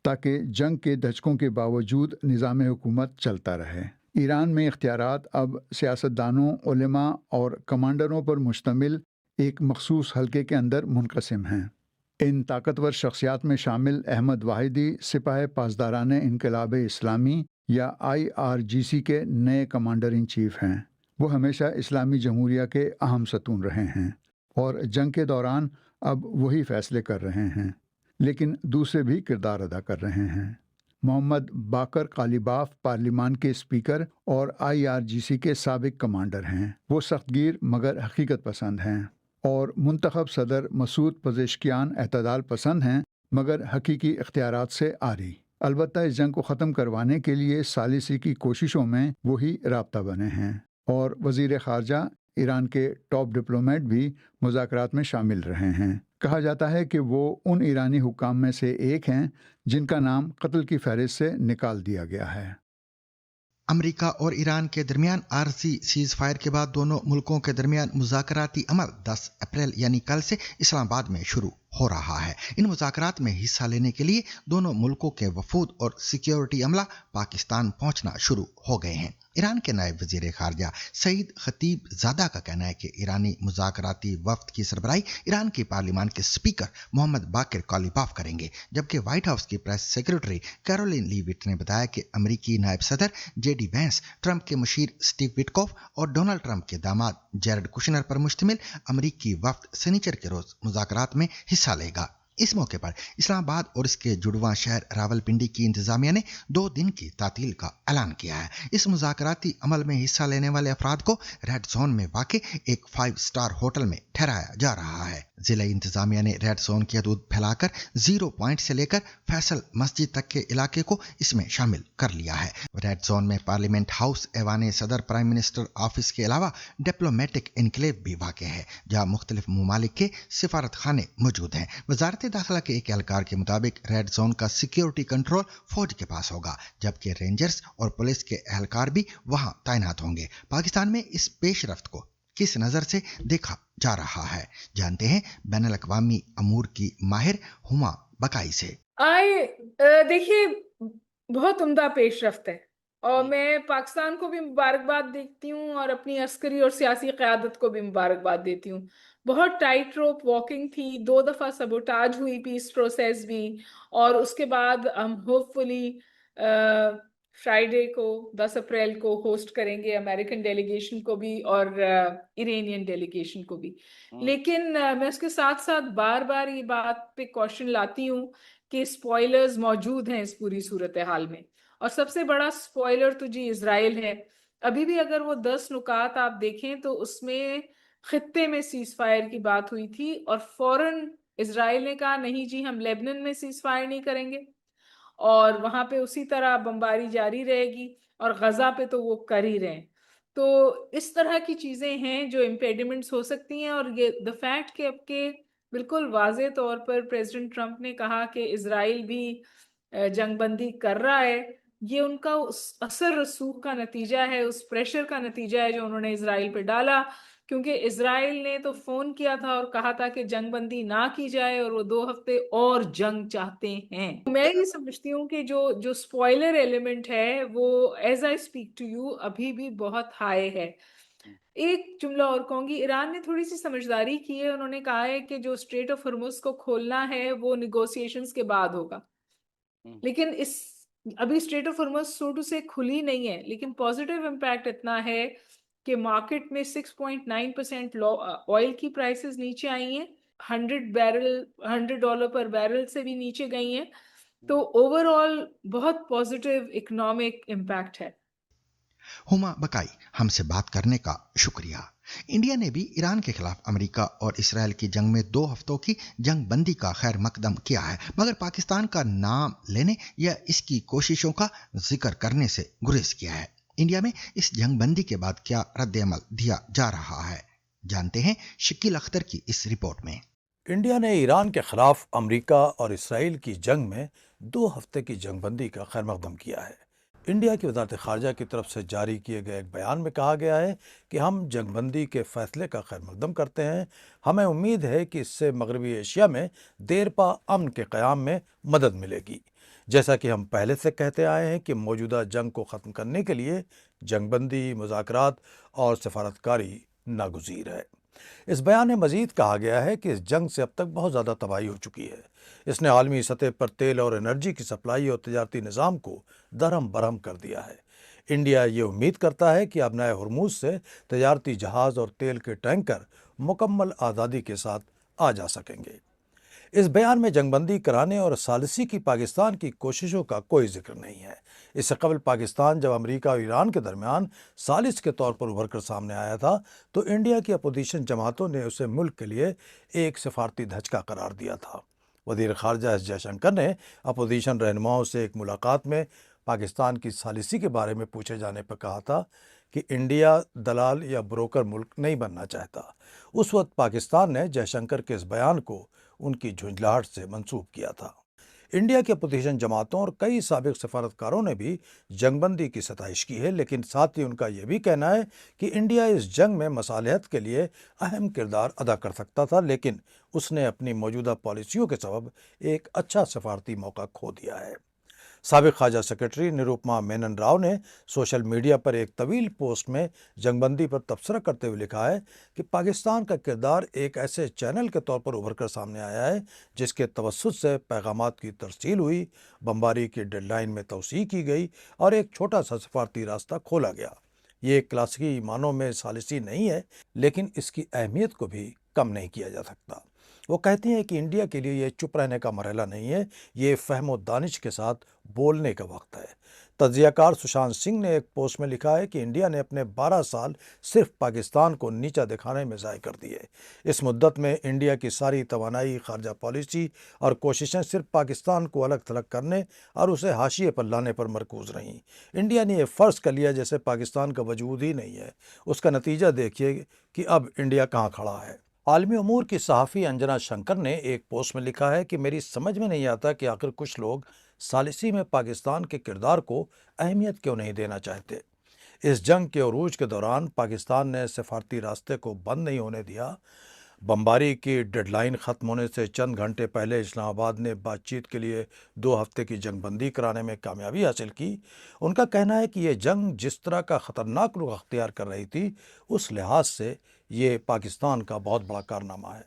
ताकि जंग के धचकों के बावजूद निज़ाम हुकूमत चलता रहे। ईरान में इख्तियारात अब सियासतदानों, उलेमा और कमांडरों पर मुश्तमिल एक मखसूस हल्के के अंदर मुनक़सिम हैं। इन ताकतवर शख्सियात में शामिल अहमद वाहिदी सिपाह पासदारान इनकलाब इस्लामी या IRGC के नए कमांडर इन चीफ हैं। वो हमेशा इस्लामी जमहूरिया के अहम सतून रहे हैं और जंग के दौरान अब वही फैसले कर रहे हैं, लेकिन दूसरे भी किरदार अदा कर रहे हैं। मोहम्मद बाकर कालीबाफ पार्लिमान के स्पीकर और IRGC के साबिक कमांडर हैं। वो सख्तगीर मगर हकीकत पसंद हैं और मुंतखब सदर मसूद पजेश्कियान एतदाल पसंद हैं मगर हकीकी इख्तियारात से आरी। अलबत्ता इस जंग को ख़त्म करवाने के लिए सालिसी की कोशिशों में वही राब्ता बने हैं और वज़ीर ख़ारजा ईरान के टॉप डिप्लोमेट भी मुज़ाकरात में शामिल रहे हैं। कहा जाता है कि वो उन ईरानी हुक्काम में से एक हैं जिनका नाम कत्ल की फहरिस्त से निकाल दिया गया है। अमेरिका और ईरान के दरमियान आरजी सीज फायर के बाद दोनों मुल्कों के दरमियान मुज़ाकराती अमल 10 अप्रैल यानी कल से इस्लामाबाद में शुरू हो रहा है। इन मुज़ाकरात में हिस्सा लेने के लिए दोनों मुल्कों के वफूद और सिक्योरिटी अमला पाकिस्तान पहुंचना शुरू हो गए हैं। ईरान के नायब वज़ीर ख़ारजा सईद खतीब ज़ादा का कहना है कि ईरानी मुज़ाकराती वफ़द की सरबराही ईरान की पार्लिमान के स्पीकर मोहम्मद बाकिर कालीबाफ करेंगे, जबकि व्हाइट हाउस की प्रेस सेक्रेटरी कैरोलिन लीविट ने बताया कि अमरीकी नायब सदर JD वैंस, ट्रंप के मुशीर स्टीव विटकॉफ और डोनाल्ड ट्रंप के दामाद जेरेड कुशनर पर मुश्तमिल अमरीकी वफ़द शनिचर के रोज़ मुज़ाकरात में हिस्सा लेगा। इस मौके पर इस्लामाबाद और इसके जुड़वां शहर रावलपिंडी की इंतजामिया ने 2 दिन की तातील का ऐलान किया है। इस मुज़ाकराती अमल में हिस्सा लेने वाले अफराद को रेड जोन में वाक़े एक 5 स्टार होटल में ठहराया जा रहा है। जिला इंतजामिया ने रेड जोन की हदूद फैलाकर 0 पॉइंट से लेकर फैसल मस्जिद तक के इलाके को इसमें शामिल कर लिया है। रेड जोन में पार्लियामेंट हाउस, ऐवान सदर, प्राइम मिनिस्टर ऑफिस के अलावा डिप्लोमेटिक इनक्लेव भी वाक़ है, जहाँ मुख्तलिफ ममालिक के सिफारत खाने मौजूद हैं। वजारत दाखिला के एक एहलकार के मुताबिक रेड जोन का सिक्योरिटी कंट्रोल फौज के पास होगा, जबकि रेंजर्स और पुलिस के एहलकार भी वहां तैनात होंगे। पाकिस्तान में इस पेशरफ्त को किस नजर से देखा जा रहा है, जानते हैं बैनुल अक़वामी अमूर की माहिर हुमा बकाई से। देखिए, बहुत उम्दा पेशरफ्त है और मैं पाकिस्तान को भी मुबारकबाद देती हूँ और अपनी अस्करी और सियासी क़यादत को भी मुबारकबाद देती हूँ। बहुत टाइट रोप वॉकिंग थी, 2 दफ़ा सबोटाज हुई पीस प्रोसेस भी, और उसके बाद हम होपफुली फ्राइडे को 10 अप्रैल को होस्ट करेंगे अमेरिकन डेलीगेशन को भी और इरानियन डेलीगेशन को भी। लेकिन मैं उसके साथ साथ बार बार ये बात पे क्वेश्चन लाती हूँ कि स्पॉयलर्स मौजूद हैं इस पूरी सूरत हाल में, और सबसे बड़ा स्पॉयलर तो जी इजराइल है। अभी भी अगर वो 10 नुकात आप देखें तो उसमें खित्ते में सीज फायर की बात हुई थी और फौरन इजराइल ने कहा नहीं जी, हम लेबनान में सीज फायर नहीं करेंगे, और वहां पे उसी तरह बमबारी जारी रहेगी, और गजा पे तो वो कर ही रहे हैं। तो इस तरह की चीजें हैं जो इम्पेडिमेंट्स हो सकती हैं। और ये द फैक्ट कि अब के बिल्कुल वाज़े तौर पर प्रेसिडेंट ट्रंप ने कहा कि इजराइल भी जंगबंदी कर रहा है, ये उनका उस असर रसूख का नतीजा है, उस प्रेशर का नतीजा है जो उन्होंने इजराइल पे डाला, क्योंकि इजराइल ने तो फोन किया था और कहा था कि जंगबंदी ना की जाए, और वो 2 हफ्ते और जंग चाहते हैं। मैं ये समझती हूँ कि जो स्पॉइलर एलिमेंट है वो as I speak to you अभी भी बहुत हाई है। एक जुमला और कहूंगी, ईरान ने थोड़ी सी समझदारी की है। उन्होंने कहा है कि जो स्ट्रेट ऑफ हॉर्मुज़ को खोलना है वो निगोशिएशंस के बाद होगा, लेकिन अभी strait of Hormuz so to say खुली नहीं है। लेकिन पॉजिटिव इम्पैक्ट इतना है कि मार्केट में 6.9% ऑयल की प्राइसेस नीचे आई हैं, $100 पर बैरल से भी नीचे गई हैं। तो ओवरऑल बहुत पॉजिटिव इकोनॉमिक इम्पैक्ट है। हुमा बकाई, हमसे बात करने का शुक्रिया। इंडिया ने भी ईरान के खिलाफ अमेरिका और इसराइल की जंग में 2 हफ्तों की जंग बंदी का खैर मकदम किया है, मगर पाकिस्तान का नाम लेने या इसकी कोशिशों का जिक्र करने से गुरेज किया है। इंडिया में इस जंग बंदी के बाद क्या रद्द अमल दिया जा रहा है, जानते हैं शकील अख्तर की इस रिपोर्ट में। इंडिया ने ईरान के खिलाफ अमेरिका और इसराइल की जंग में 2 हफ्ते की जंग बंदी का खैर मकदम किया है। इंडिया की वज़ारत ख़ारजा की तरफ से जारी किए गए एक बयान में कहा गया है कि हम जंगबंदी के फ़ैसले का खैर मकदम करते हैं। हमें उम्मीद है कि इससे मगरबी एशिया में देरपा अमन के क़याम में मदद मिलेगी। जैसा कि हम पहले से कहते आए हैं कि मौजूदा जंग को ख़त्म करने के लिए जंगबंदी, मुज़ाकरात और सफारतकारी नागुज़ीर है। اس بیان میں مزید کہا گیا ہے کہ اس جنگ سے اب تک بہت زیادہ تباہی ہو چکی ہے. اس نے عالمی سطح پر تیل اور انرجی کی سپلائی اور تجارتی نظام کو درہم برہم کر دیا ہے. انڈیا یہ امید کرتا ہے کہ ابنائے ہرموز سے تجارتی جہاز اور تیل کے ٹینکر مکمل آزادی کے ساتھ آ جا سکیں گے. اس بیان میں جنگ بندی کرانے اور ثالثی کی پاکستان کی کوششوں کا کوئی ذکر نہیں ہے. اس سے قبل پاکستان جب امریکہ اور ایران کے درمیان ثالث کے طور پر ابھر کر سامنے آیا تھا تو انڈیا کی اپوزیشن جماعتوں نے اسے ملک کے لیے ایک سفارتی دھچکا قرار دیا تھا. وزیر خارجہ ایس جے شنکر نے اپوزیشن رہنماؤں سے ایک ملاقات میں پاکستان کی ثالثی کے بارے میں پوچھے جانے پر کہا تھا کہ انڈیا دلال یا بروکر ملک نہیں بننا چاہتا. اس وقت پاکستان نے جے شنکر کے اس بیان کو ان کی جھنجھلاہٹ سے منسوب کیا تھا. انڈیا کی اپوزیشن جماعتوں اور کئی سابق سفارتکاروں نے بھی جنگ بندی کی ستائش کی ہے، لیکن ساتھ ہی ان کا یہ بھی کہنا ہے کہ انڈیا اس جنگ میں مصالحت کے لیے اہم کردار ادا کر سکتا تھا، لیکن اس نے اپنی موجودہ پالیسیوں کے سبب ایک اچھا سفارتی موقع کھو دیا ہے. سابق خارجہ سیکرٹری نروپما مینن راؤ نے سوشل میڈیا پر ایک طویل پوسٹ میں جنگ بندی پر تبصرہ کرتے ہوئے لکھا ہے کہ پاکستان کا کردار ایک ایسے چینل کے طور پر ابھر کر سامنے آیا ہے جس کے توسط سے پیغامات کی ترسیل ہوئی، بمباری کی ڈیڈ لائن میں توسیع کی گئی اور ایک چھوٹا سا سفارتی راستہ کھولا گیا. یہ ایک کلاسیکی معنوں میں ثالثی نہیں ہے، لیکن اس کی اہمیت کو بھی کم نہیں کیا جا سکتا. وہ کہتی ہیں کہ انڈیا کے لیے یہ چپ رہنے کا مرحلہ نہیں ہے، یہ فہم و دانش کے ساتھ بولنے کا وقت ہے. تجزیہ کار سشانت سنگھ نے ایک پوسٹ میں لکھا ہے کہ انڈیا نے اپنے 12 سال صرف پاکستان کو نیچا دکھانے میں ضائع کر دیے. اس مدت میں انڈیا کی ساری توانائی، خارجہ پالیسی اور کوششیں صرف پاکستان کو الگ تھلگ کرنے اور اسے حاشیے پر لانے پر مرکوز رہیں. انڈیا نے یہ فرض کر لیا جیسے پاکستان کا وجود ہی نہیں ہے. اس کا نتیجہ دیکھیے کہ اب انڈیا کہاں کھڑا ہے. عالمی امور کی صحافی انجنا شنکر نے ایک پوسٹ میں لکھا ہے کہ میری سمجھ میں نہیں آتا کہ آخر کچھ لوگ ثالثی میں پاکستان کے کردار کو اہمیت کیوں نہیں دینا چاہتے. اس جنگ کے عروج کے دوران پاکستان نے سفارتی راستے کو بند نہیں ہونے دیا. بمباری کی ڈیڈ لائن ختم ہونے سے چند گھنٹے پہلے اسلام آباد نے بات چیت کے لیے 2 ہفتے کی جنگ بندی کرانے میں کامیابی حاصل کی. ان کا کہنا ہے کہ یہ جنگ جس طرح کا خطرناک رخ اختیار کر رہی تھی، اس لحاظ سے یہ پاکستان کا بہت بڑا کارنامہ ہے.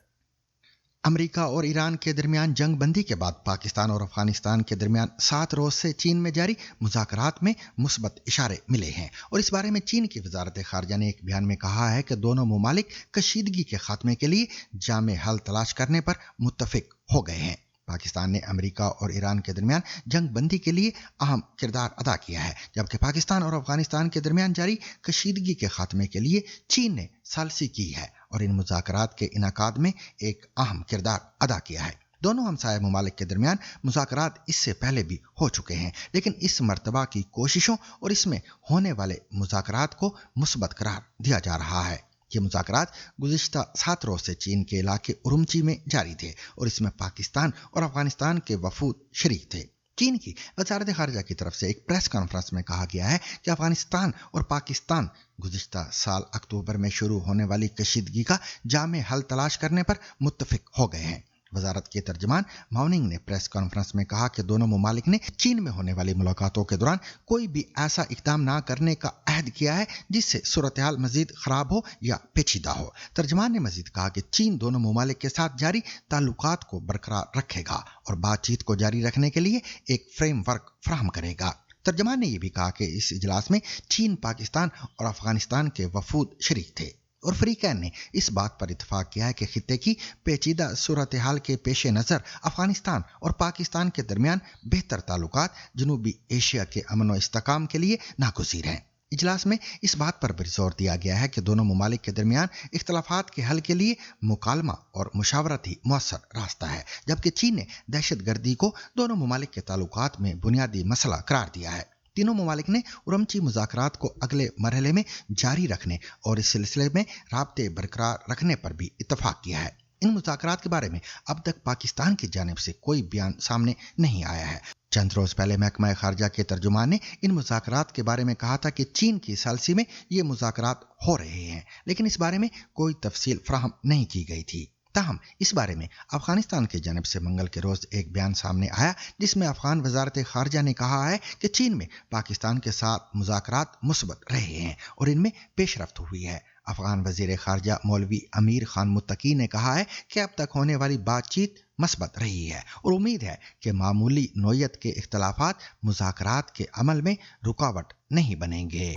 امریکہ اور ایران کے درمیان جنگ بندی کے بعد پاکستان اور افغانستان کے درمیان 7 روز سے چین میں جاری مذاکرات میں مثبت اشارے ملے ہیں، اور اس بارے میں چین کی وزارت خارجہ نے ایک بیان میں کہا ہے کہ دونوں ممالک کشیدگی کے خاتمے کے لیے جامع حل تلاش کرنے پر متفق ہو گئے ہیں. پاکستان نے امریکہ اور ایران کے درمیان جنگ بندی کے لیے اہم کردار ادا کیا ہے، جبکہ پاکستان اور افغانستان کے درمیان جاری کشیدگی کے خاتمے کے لیے چین نے ثالثی کی ہے اور ان مذاکرات کے انعقاد میں ایک اہم کردار ادا کیا ہے. دونوں ہمسایہ ممالک کے درمیان مذاکرات اس سے پہلے بھی ہو چکے ہیں، لیکن اس مرتبہ کی کوششوں اور اس میں ہونے والے مذاکرات کو مثبت قرار دیا جا رہا ہے. یہ مذاکرات گزشتہ 7 روز سے چین کے علاقے اورمچی میں جاری تھے اور اس میں پاکستان اور افغانستان کے وفود شریک تھے. چین کی وزارت خارجہ کی طرف سے ایک پریس کانفرنس میں کہا گیا ہے کہ افغانستان اور پاکستان گزشتہ سال اکتوبر میں شروع ہونے والی کشیدگی کا جامع حل تلاش کرنے پر متفق ہو گئے ہیں. وزارت کے ترجمان ماؤننگ نے پریس کانفرنس میں کہا کہ دونوں ممالک نے چین میں ہونے والی ملاقاتوں کے دوران کوئی بھی ایسا اقدام نہ کرنے کا عہد کیا ہے جس سے صورتحال مزید خراب ہو یا پیچیدہ ہو. ترجمان نے مزید کہا کہ چین دونوں ممالک کے ساتھ جاری تعلقات کو برقرار رکھے گا اور بات چیت کو جاری رکھنے کے لیے ایک فریم ورک فراہم کرے گا. ترجمان نے یہ بھی کہا کہ اس اجلاس میں چین، پاکستان اور افغانستان کے وفود شریک تھے اور فریقین نے اس بات پر اتفاق کیا ہے کہ خطے کی پیچیدہ صورتحال کے پیش نظر افغانستان اور پاکستان کے درمیان بہتر تعلقات جنوبی ایشیا کے امن و استحکام کے لیے ناگزیر ہیں. اجلاس میں اس بات پر بھی زور دیا گیا ہے کہ دونوں ممالک کے درمیان اختلافات کے حل کے لیے مکالمہ اور مشاورت ہی مؤثر راستہ ہے، جبکہ چین نے دہشت گردی کو دونوں ممالک کے تعلقات میں بنیادی مسئلہ قرار دیا ہے. تینوں ممالک نے اورمچی مذاکرات کو اگلے مرحلے میں جاری رکھنے اور اس سلسلے میں رابطے برقرار رکھنے پر بھی اتفاق کیا ہے. ان مذاکرات کے بارے میں اب تک پاکستان کی جانب سے کوئی بیان سامنے نہیں آیا ہے. چند روز پہلے محکمہ خارجہ کے ترجمان نے ان مذاکرات کے بارے میں کہا تھا کہ چین کی ثالثی میں یہ مذاکرات ہو رہے ہیں، لیکن اس بارے میں کوئی تفصیل فراہم نہیں کی گئی تھی. تاہم اس بارے میں افغانستان کی جانب سے منگل کے روز ایک بیان سامنے آیا جس میں افغان وزارت خارجہ نے کہا ہے کہ چین میں پاکستان کے ساتھ مذاکرات مثبت رہے ہیں اور ان میں پیش رفت ہوئی ہے. अफगान वजीर खारजा मौलवी अमीर खान मुत्तकी ने कहा है कि अब तक होने वाली बातचीत मस्बत रही है और उम्मीद है कि मामूली नोयत के इख्तलाफात मुज़ाकरात के अमल में रुकावट नहीं बनेंगे।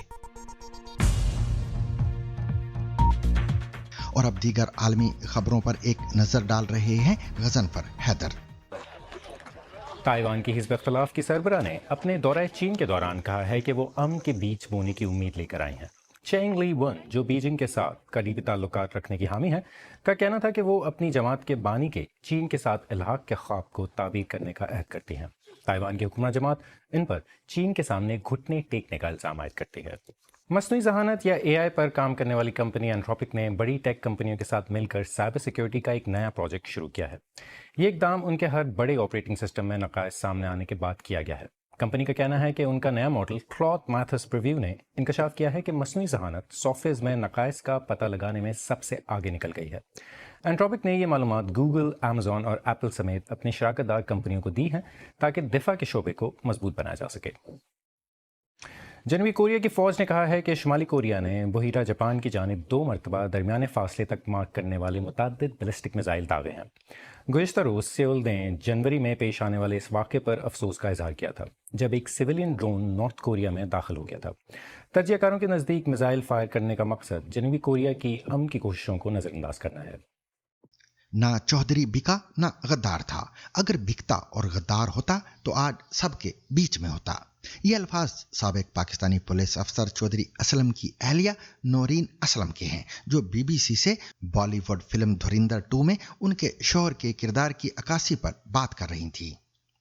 और अब दीगर आलमी खबरों पर एक नजर डाल रहे हैं गजनफर हैदर। ताइवान की हिज़्ब इख्तिलाफ की सरबराह ने अपने दौरे चीन के दौरान कहा है कि वो अमन के बीच बोने की उम्मीद लेकर आई हैं। चेंग ली वन, जो बीजिंग के साथ करीबी ताल्लुकात रखने की हामी है, का कहना था कि वो अपनी जमात के बानी के चीन के साथ इल्हाक के ख्वाब को ताबीर करने का अहद करती हैं। ताइवान की हुकूमत जमात इन पर चीन के सामने घुटने टेकने का इल्ज़ाम आयद करती है। मसनूई ज़हानत या AI पर काम करने वाली कंपनी एंथ्रोपिक ने बड़ी टेक कंपनियों के साथ मिलकर साइबर सिक्योरिटी का एक नया प्रोजेक्ट शुरू किया है। ये इक़दाम उनके हर बड़े ऑपरेटिंग सिस्टम में नक़ाइस सामने आने के बाद किया गया है। कंपनी का कहना है कि उनका नया मॉडल क्लॉथ मैथस प्रीव्यू ने इंकशाफ किया है कि मसनूई ज़हानत सॉफ्टवेयर में नक़ाइस का पता लगाने में सबसे आगे निकल गई है। एंथ्रोपिक ने ये मालूमात गूगल, अमेज़ॉन और एप्पल समेत अपनी शराकतदार कंपनियों को दी हैं ताकि दिफा के शोबे को मजबूत बनाया जा सके। जनूबी कोरिया की फ़ौज ने कहा है कि शुमाली कोरिया ने बहिरा जापान की जानिब 2 मरतबा दरमियाने फासले तक मार करने वाले मुतअद्दिद बैलिस्टिक मिसाइल दागे हैं। गुज़िश्ता रोज़ सेउल ने जनवरी में पेश आने वाले इस वाक़े पर अफसोस का इजहार किया था, जब एक सिविलियन ड्रोन नॉर्थ कोरिया में दाखिल हो गया था। तजियाकारों के नज़दीक मिसाइल फायर करने का मकसद जनूबी कोरिया की अमन की कोशिशों को नज़रअंदाज करना है। ना चौधरी बिका ना गद्दार था। अगर बिकता और गद्दार होता तो आज सबके बीच में होता। ये अल्फाज साबिक पाकिस्तानी पुलिस अफसर चौधरी असलम की अहलिया नौरीन असलम के हैं, जो BBC से बॉलीवुड फिल्म धुरिंदर 2 में उनके शौहर के किरदार की अक्कासी पर बात कर रही थी।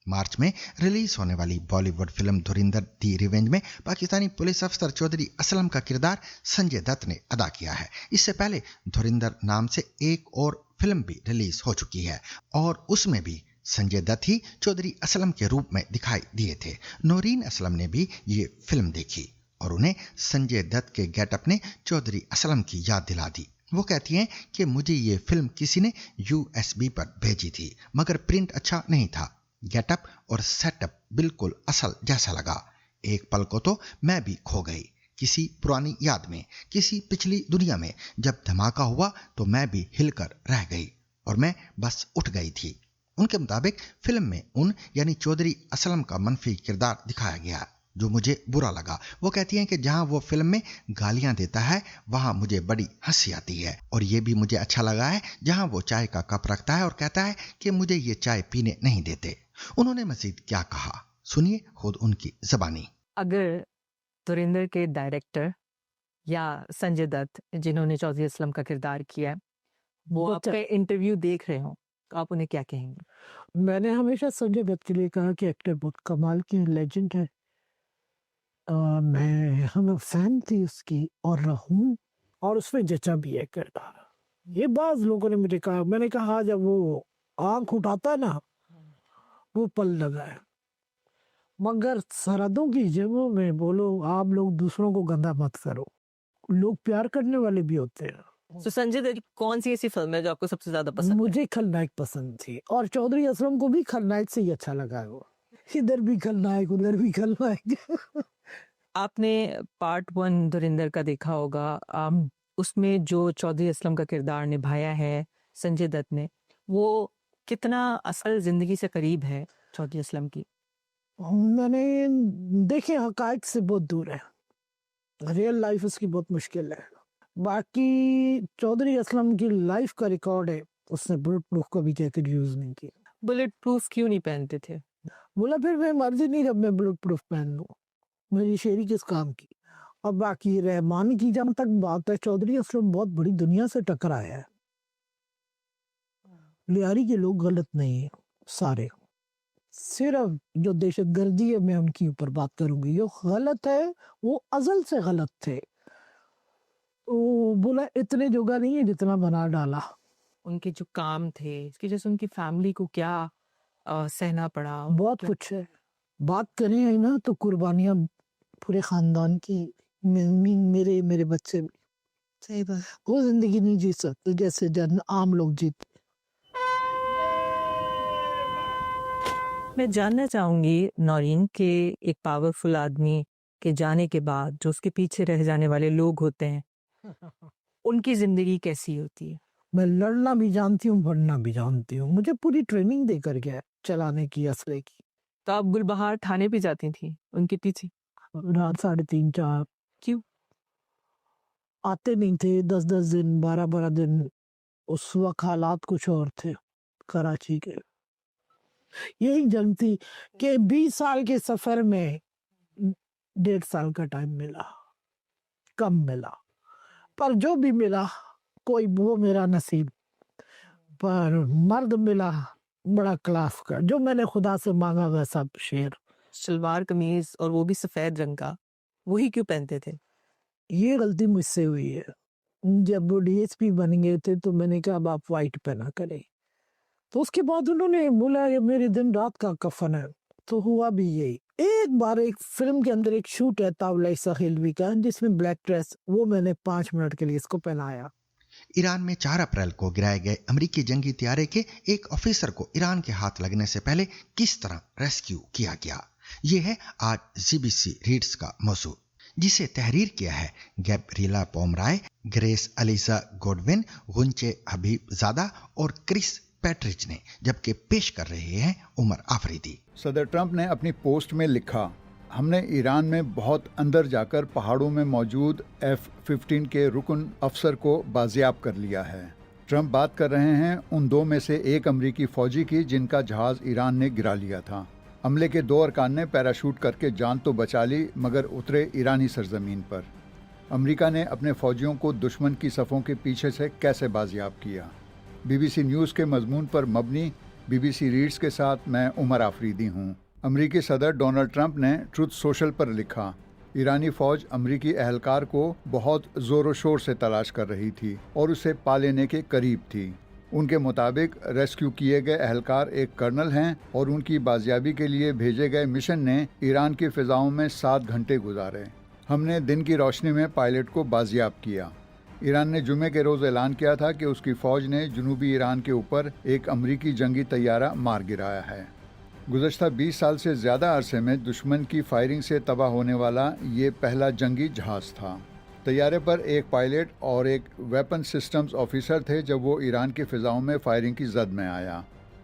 मार्च में रिलीज होने वाली बॉलीवुड फिल्म धुरिंदर दी रिवेंज में पाकिस्तानी पुलिस अफसर चौधरी असलम का किरदार संजय दत्त ने अदा किया है। इससे पहले धुरिंदर नाम से एक और फिल्म भी रिलीज हो चुकी है और उसमें भी संजय दत्त ही चौधरी असलम के रूप में दिखाई दिए थे। नौरीन असलम ने भी ये फिल्म देखी और उन्हें संजय दत्त के गेटअप ने चौधरी असलम की याद दिला दी। वो कहती हैं कि मुझे ये फिल्म किसी ने USB पर भेजी थी, मगर प्रिंट अच्छा नहीं था। गेटअप और सेटअप बिल्कुल असल जैसा लगा। एक पल को तो मैं भी खो गई, किसी पुरानी याद में, किसी पिछली दुनिया में। जब धमाका हुआ तो मैं भी हिलकर रह गई और मैं बस उठ गई थी। उनके मुताबिक फिल्म में उन यानी चौधरी असलम का मनफी किरदार दिखाया गया, जो मुझे बुरा लगा। वो कहती हैं कि जहां वो फिल्म में गालियां देता है वहां मुझे बड़ी हंसी आती है, और ये भी मुझे अच्छा लगा है जहां वो चाय का कप रखता है और कहता है कि मुझे ये चाय पीने नहीं देते। उन्होंने मजीद क्या कहा, सुनिए खुद उनकी ज़बानी। अगर धुरिंदर के डायरेक्टर या संजय दत्त, जिन्होंने चौधरी असलम का किरदार किया है, वो आपका इंटरव्यू देख रहे हो, आप उन्हें क्या कहेंगे? मैंने हमेशा संजय दत्त के लिए कहा कि एक्टर बहुत कमाल की लेजेंड है। हम फैन थी उसकी और रहूं, और उसमें जचा भी है किरदार। ये बाज लोगों ने मुझे कहा, मैंने कहा जब वो आंख उठाता है ना, वो पल लगा है। मगर सरहदों की जगहों में बोलो, आप लोग दूसरों को गंदा मत करो। लोग प्यार करने वाले भी होते हैं। तो संजय दत्त कौन सी ऐसी फिल्म है जो आपको सबसे ज्यादा पसंद? मुझे खलनायक पसंद थी, और चौधरी असलम को भी खलनायक से ही अच्छा लगा है। वो इधर भी खलनायक, उधर भी खलनायक। आपने पार्ट 1 धुरिंदर का देखा होगा। उसमें जो चौधरी असलम का किरदार निभाया है संजय दत्त ने, वो कितना असल जिंदगी से करीब है चौधरी असलम की? मैंने देखे, हकायक से बहुत दूर है। रियल लाइफ उसकी बहुत मुश्किल है। बाकी चौधरी असलम की लाइफ का रिकॉर्ड है, उसने बुलेट प्रूफ का भी जैकेट यूज नहीं किया। बुलेट प्रूफ क्यों नहीं पहनते थे? बोला फिर मैं मर्जी नहीं, जब मैं बुलेट प्रूफ पहन लूँ, मेरी शेरी किस काम की। और बाकी रहमान की जब तक बात है, चौधरी असलम बहुत बड़ी दुनिया से टकराया है। लियारी के लोग गलत नहीं है सारे, सिर्फ जो दहशतगर्दी है मैं उनकी ऊपर बात करूंगी, जो गलत है वो अजल से गलत थे। वो बोला इतने जोगा नहीं है जितना बना डाला। उनके जो काम थे, इसकी जैसे उनकी फैमिली को क्या सहना पड़ा, बहुत कुछ है। बात करें है ना तो कुर्बानियां पूरे खानदान की, मेरे बच्चे भी। सही बात, वो जिंदगी नहीं जी सकते जैसे आम लोग जीते। मैं जानना चाहूंगी नौरीन के एक पावरफुल आदमी के जाने के बाद जो उसके पीछे रह जाने वाले लोग होते हैं, उनकी जिंदगी कैसी होती है। मैं लड़ना भी जानती हूँ, बढ़ना भी जानती हूँ। मुझे पूरी ट्रेनिंग देकर गया है चलाने की, असले की। तो आप गुलबहार थाने भी जाती थी उनके पीछे? रात 3:30 4। क्यों? आते नहीं थे 10-10 दिन, 12-12 दिन। उस वक्त हालात कुछ और थे कराची के। यही जंग थी कि 20 साल के सफर में 1.5 साल का टाइम मिला, कम मिला, पर जो भी मिला कोई वो मेरा नसीब। पर मर्द मिला बड़ा क्लास का, जो मैंने खुदा से मांगा वैसा शेर। सलवार कमीज और वो भी सफेद रंग का, वही क्यों पहनते थे? ये गलती मुझसे हुई है। जब वो डीएसपी बन गए थे तो मैंने कहा अब आप वाइट पहना करें, तो उसके बाद उन्होंने बोला ये मेरे दिन रात का कफन है, तो हुआ भी यही। एक बार एक फिल्म के अंदर एक शूट है तावला सखिलवी का, जिसमें ब्लैक ड्रेस, वो मैंने 5 मिनट के लिए इसको पहनाया। ईरान में 4 अप्रैल को गिराए गए अमेरिकी जंगी तैयारे के एक ऑफिसर को ईरान के हाथ लगने से पहले किस तरह रेस्क्यू किया गया, ये है आज जीबीसी रीड्स का मौजू, जिसे तहरीर किया है गैब्रिएला पोमराय, ग्रेस अलीजा गोडविन, गुंचे हबीबजादा और क्रिस पैट्रिच ने, जबकि पेश कर रहे हैं उमर आफरीदी। सदर ट्रंप ने अपनी पोस्ट में लिखा, हमने ईरान में बहुत अंदर जाकर पहाड़ों में मौजूद F-15 के रुकन अफसर को बाजियाब कर लिया है। ट्रंप बात कर रहे हैं उन 2 में से एक अमेरिकी फौजी की जिनका जहाज ईरान ने गिरा लिया था। हमले के 2 अरकान ने पैराशूट करके जान तो बचा ली, मगर उतरे ईरानी सरजमीन पर। अमेरिका ने अपने फौजियों को दुश्मन की सफ़ों के पीछे से कैसे बाजियाब किया। BBC न्यूज़ के मजमून पर मबनी BBC रीड्स के साथ मैं उमर आफरीदी हूँ। अमेरिकी सदर डोनाल्ड ट्रंप ने ट्रुथ सोशल पर लिखा, ईरानी फौज अमेरिकी एहलकार को बहुत ज़ोर शोर से तलाश कर रही थी और उसे पा लेने के करीब थी। उनके मुताबिक रेस्क्यू किए गए एहलकार एक कर्नल हैं और उनकी बाजियाबी के लिए भेजे गए मिशन ने ईरान की फ़िज़ाओं में 7 घंटे गुजारे। हमने दिन की रोशनी में पायलट को बाजियाब किया। ईरान ने जुमे के रोज़ ऐलान किया था कि उसकी फ़ौज ने जनूबी ईरान के ऊपर एक अमेरिकी जंगी तैयारा मार गिराया है। गुज़श्ता 20 साल से ज़्यादा अरसे में दुश्मन की फायरिंग से तबाह होने वाला ये पहला जंगी जहाज़ था। तैयारे पर एक पायलट और एक वेपन सिस्टम्स ऑफिसर थे जब वो ईरान की फ़िज़ाओं में फायरिंग की जद में आया।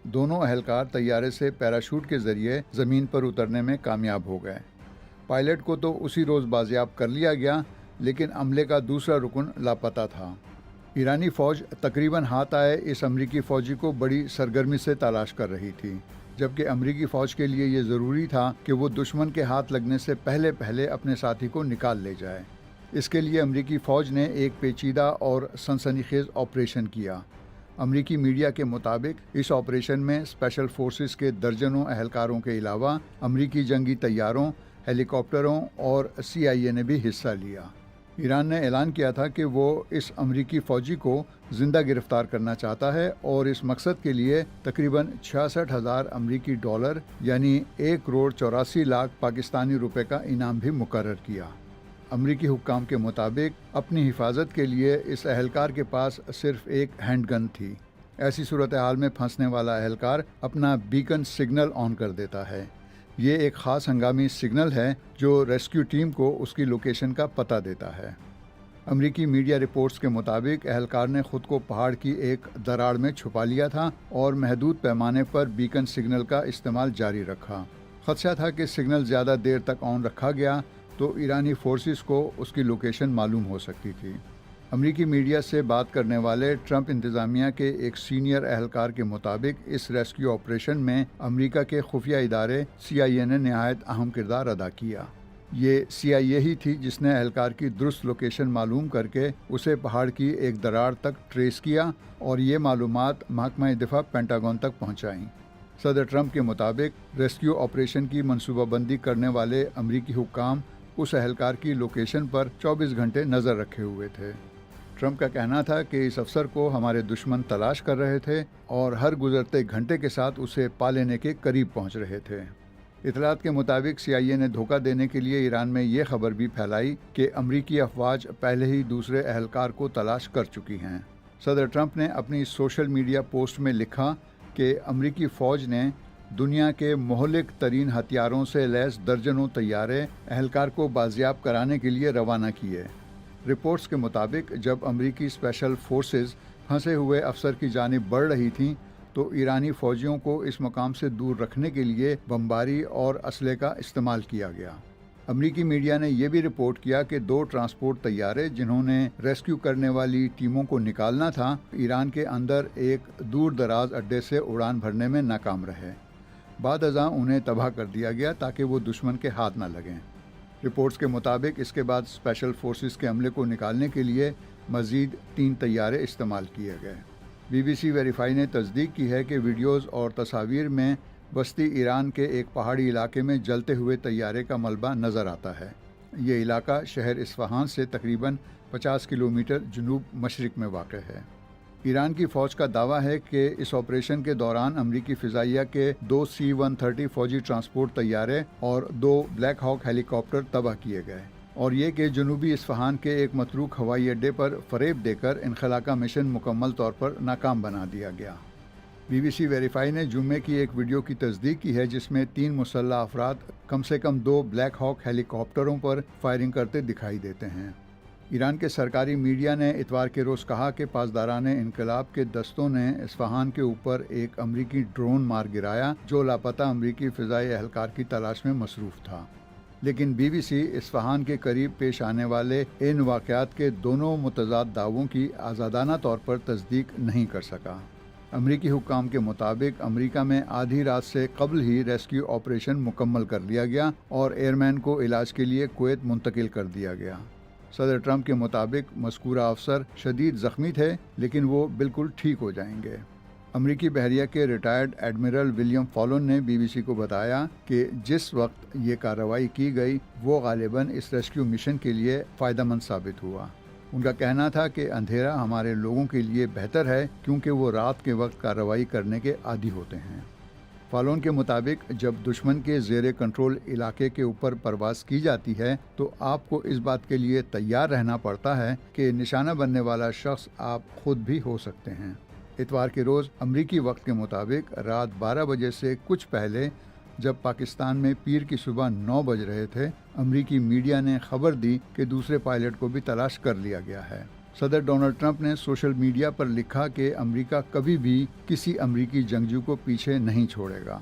दोनों एहलकार तैयारे से पैराशूट के ज़रिए ज़मीन पर उतरने में कामयाब हो गए। पायलट को तो उसी रोज़ बाजियाब कर लिया गया, लेकिन अमले का दूसरा रुकन लापता था। ईरानी फ़ौज तकरीबन हाथ आए इस अमरीकी फ़ौजी को बड़ी सरगर्मी से तलाश कर रही थी, जबकि अमरीकी फ़ौज के लिए ये ज़रूरी था कि वो दुश्मन के हाथ लगने से पहले पहले अपने साथी को निकाल ले जाए। इसके लिए अमरीकी फ़ौज ने एक पेचीदा और सनसनीखेज़ ऑपरेशन किया। अमरीकी मीडिया के मुताबिक इस ऑपरेशन में स्पेशल फोर्सेस के दर्जनों एहलकारों के अलावा अमरीकी जंगी तैयारों, हेलीकॉप्टरों और CIA ने भी हिस्सा लिया। ईरान ने ऐलान किया था कि वो इस अमरीकी फ़ौजी को ज़िंदा गिरफ्तार करना चाहता है और इस मकसद के लिए तकरीबन 66,000 अमरीकी डॉलर यानी 1,84,00,000 पाकिस्तानी रुपए का इनाम भी मुकर्रर किया। अमरीकी हुक्काम के मुताबिक अपनी हिफाजत के लिए इस एहलकार के पास सिर्फ एक हैंडगन थी। ऐसी सूरत हाल में फंसने वाला एहलकार अपना बीकन सिग्नल ऑन कर देता है। ये एक ख़ास हंगामी सिग्नल है जो रेस्क्यू टीम को उसकी लोकेशन का पता देता है। अमरीकी मीडिया रिपोर्ट्स के मुताबिक एहलकार ने खुद को पहाड़ की एक दरार में छुपा लिया था और महदूद पैमाने पर बीकन सिग्नल का इस्तेमाल जारी रखा। खदशा था कि सिग्नल ज़्यादा देर तक ऑन रखा गया तो ईरानी फोर्सेस को उसकी लोकेशन मालूम हो सकती थी। अमरीकी मीडिया से बात करने वाले ट्रंप इंतज़ामिया के एक सीनियर एहलकार के मुताबिक इस रेस्क्यू ऑपरेशन में अमेरिका के खुफिया इदारे CIA ने नहायत अहम किरदार अदा किया। ये CIA ही थी जिसने एहलकार की दुरुस्त लोकेशन मालूम करके उसे पहाड़ की एक दरार तक ट्रेस किया और ये मालूमात महकमा दिफा पेंटागन तक पहुँचाईं। सदर ट्रंप के मुताबिक रेस्क्यू ऑपरेशन की मनसूबाबंदी करने वाले अमरीकी हुक्काम उस एहलकार की लोकेशन पर 24 घंटे नज़र रखे हुए थे। ट्रंप का कहना था कि इस अफसर को हमारे दुश्मन तलाश कर रहे थे और हर गुजरते घंटे के साथ उसे पा लेने के करीब पहुंच रहे थे। इतलात के मुताबिक CIA ने धोखा देने के लिए ईरान में ये खबर भी फैलाई कि अमरीकी अफवाज पहले ही दूसरे एहलकार को तलाश कर चुकी हैं। सदर ट्रंप ने अपनी सोशल मीडिया पोस्ट में लिखा कि अमरीकी फ़ौज ने दुनिया के मोहलिक तरीन हथियारों से लैस दर्जनों तैयारे एहलकार को बाजियाब कराने के लिए रवाना किए। رپورٹس کے مطابق جب امریکی اسپیشل فورسز پھنسے ہوئے افسر کی جانب بڑھ رہی تھیں تو ایرانی فوجیوں کو اس مقام سے دور رکھنے کے لیے بمباری اور اسلحے کا استعمال کیا گیا۔ امریکی میڈیا نے یہ بھی رپورٹ کیا کہ 2 ٹرانسپورٹ طیارے جنہوں نے ریسکیو کرنے والی ٹیموں کو نکالنا تھا، ایران کے اندر ایک دور دراز اڈے سے اڑان بھرنے میں ناکام رہے۔ بعد ازاں انہیں تباہ کر دیا گیا تاکہ وہ دشمن کے ہاتھ نہ لگیں۔ رپورٹس کے مطابق اس کے بعد اسپیشل فورسز کے عملے کو نکالنے کے لیے مزید 3 طیارے استعمال کیے گئے۔ بی بی سی ویریفائی نے تصدیق کی ہے کہ ویڈیوز اور تصاویر میں وسطی ایران کے ایک پہاڑی علاقے میں جلتے ہوئے طیارے کا ملبہ نظر آتا ہے۔ یہ علاقہ شہر اصفہان سے تقریباً 50 کلومیٹر جنوب مشرق میں واقع ہے۔ ایران کی فوج کا دعویٰ ہے کہ اس آپریشن کے دوران امریکی فضائیہ کے 2 C-130 فوجی ٹرانسپورٹ طیارے اور 2 بلیک ہاک ہیلی کاپٹر تباہ کیے گئے، اور یہ کہ جنوبی اصفہان کے ایک متروک ہوائی اڈے پر فریب دے کر انخلا کا مشن مکمل طور پر ناکام بنا دیا گیا۔ بی بی سی ویریفائی نے جمعے کی ایک ویڈیو کی تصدیق کی ہے جس میں 3 مسلح افراد کم سے کم 2 بلیک ہاک ہیلی کاپٹروں پر فائرنگ کرتے دکھائی دیتے ہیں۔ ایران کے سرکاری میڈیا نے اتوار کے روز کہا کہ پاسداران انقلاب کے دستوں نے اصفہان کے اوپر ایک امریکی ڈرون مار گرایا جو لاپتہ امریکی فضائی اہلکار کی تلاش میں مصروف تھا، لیکن بی بی سی اصفہان کے قریب پیش آنے والے ان واقعات کے دونوں متضاد دعووں کی آزادانہ طور پر تصدیق نہیں کر سکا۔ امریکی حکام کے مطابق امریکہ میں آدھی رات سے قبل ہی ریسکیو آپریشن مکمل کر لیا گیا اور ایئرمین کو علاج کے لیے کویت منتقل کر دیا گیا۔ صدر ٹرمپ کے مطابق مذکورہ افسر شدید زخمی تھے لیکن وہ بالکل ٹھیک ہو جائیں گے۔ امریکی بحریہ کے ریٹائرڈ ایڈمرل ولیم فالون نے بی بی سی کو بتایا کہ جس وقت یہ کارروائی کی گئی وہ غالباً اس ریسکیو مشن کے لیے فائدہ مند ثابت ہوا۔ ان کا کہنا تھا کہ اندھیرا ہمارے لوگوں کے لیے بہتر ہے کیونکہ وہ رات کے وقت کارروائی کرنے کے عادی ہوتے ہیں۔ فالون کے مطابق جب دشمن کے زیر کنٹرول علاقے کے اوپر پرواز کی جاتی ہے تو آپ کو اس بات کے لیے تیار رہنا پڑتا ہے کہ نشانہ بننے والا شخص آپ خود بھی ہو سکتے ہیں۔ اتوار کے روز امریکی وقت کے مطابق رات 12 بجے سے کچھ پہلے جب پاکستان میں پیر کی صبح 9 بج رہے تھے، امریکی میڈیا نے خبر دی کہ دوسرے پائلٹ کو بھی تلاش کر لیا گیا ہے۔ صدر ڈونلڈ ٹرمپ نے سوشل میڈیا پر لکھا کہ امریکہ کبھی بھی کسی امریکی جنگجو کو پیچھے نہیں چھوڑے گا۔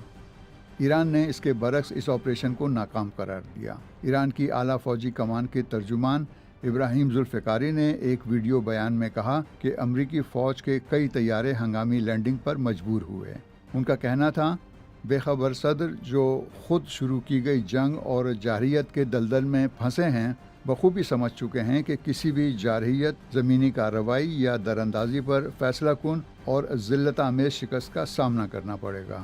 ایران نے اس کے برعکس اس آپریشن کو ناکام قرار دیا۔ ایران کی اعلیٰ فوجی کمان کے ترجمان ابراہیم ذوالفقاری نے ایک ویڈیو بیان میں کہا کہ امریکی فوج کے کئی طیارے ہنگامی لینڈنگ پر مجبور ہوئے۔ ان کا کہنا تھا بے خبر صدر جو خود شروع کی گئی جنگ اور جارحیت کے دلدل میں پھنسے ہیں بخوبی سمجھ چکے ہیں کہ کسی بھی جارحیت زمینی کارروائی یا دراندازی پر فیصلہ کن اور ذلت آمیز شکست کا سامنا کرنا پڑے گا۔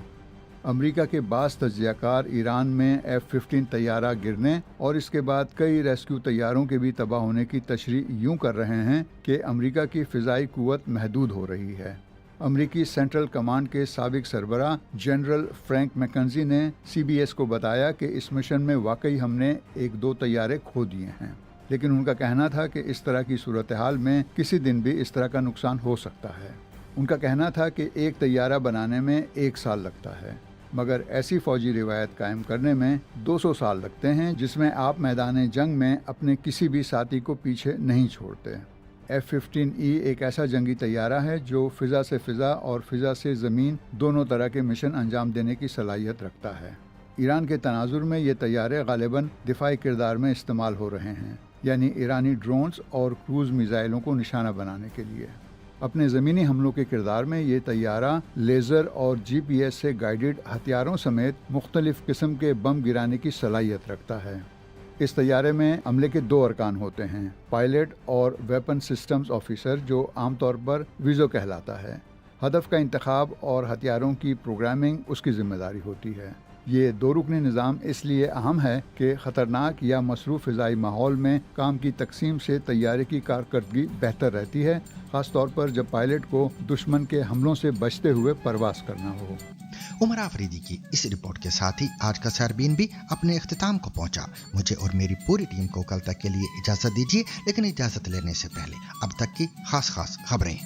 امریکہ کے بعض تجزیہ کار ایران میں F-15 طیارہ گرنے اور اس کے بعد کئی ریسکیو طیاروں کے بھی تباہ ہونے کی تشریح یوں کر رہے ہیں کہ امریکہ کی فضائی قوت محدود ہو رہی ہے۔ امریکی سینٹرل کمانڈ کے سابق سربراہ جنرل فرینک میکنزی نے CBS کو بتایا کہ اس مشن میں واقعی ہم نے 1-2 طیارے کھو دیے ہیں، لیکن ان کا کہنا تھا کہ اس طرح کی صورتحال میں کسی دن بھی اس طرح کا نقصان ہو سکتا ہے۔ ان کا کہنا تھا کہ ایک طیارہ بنانے میں 1 سال لگتا ہے، مگر ایسی فوجی روایت قائم کرنے میں 200 سال لگتے ہیں جس میں آپ میدان جنگ میں اپنے کسی بھی ساتھی کو پیچھے نہیں چھوڑتے۔ F-15E ایک ایسا جنگی طیارہ ہے جو فضا سے فضا اور فضا سے زمین دونوں طرح کے مشن انجام دینے کی صلاحیت رکھتا ہے۔ ایران کے تناظر میں یہ طیارے غالباً دفاعی کردار میں استعمال ہو رہے ہیں، یعنی ایرانی ڈرونز اور کروز میزائلوں کو نشانہ بنانے کے لیے۔ اپنے زمینی حملوں کے کردار میں یہ طیارہ لیزر اور GPS سے گائیڈڈ ہتھیاروں سمیت مختلف قسم کے بم گرانے کی صلاحیت رکھتا ہے۔ اس طیارے میں عملے کے 2 ارکان ہوتے ہیں، پائلٹ اور ویپن سسٹمز آفیسر، جو عام طور پر ویزو کہلاتا ہے۔ ہدف کا انتخاب اور ہتھیاروں کی پروگرامنگ اس کی ذمہ داری ہوتی ہے۔ یہ 2 رکنی نظام اس لیے اہم ہے کہ خطرناک یا مصروف فضائی ماحول میں کام کی تقسیم سے طیارے کی کارکردگی بہتر رہتی ہے، خاص طور پر جب پائلٹ کو دشمن کے حملوں سے بچتے ہوئے پرواز کرنا ہو۔ عمر آفریدی کی اس رپورٹ کے ساتھ ہی آج کا سیربین بھی اپنے اختتام کو پہنچا۔ مجھے اور میری پوری ٹیم کو کل تک کے لیے اجازت دیجیے، لیکن اجازت لینے سے پہلے اب تک کی خاص خبریں۔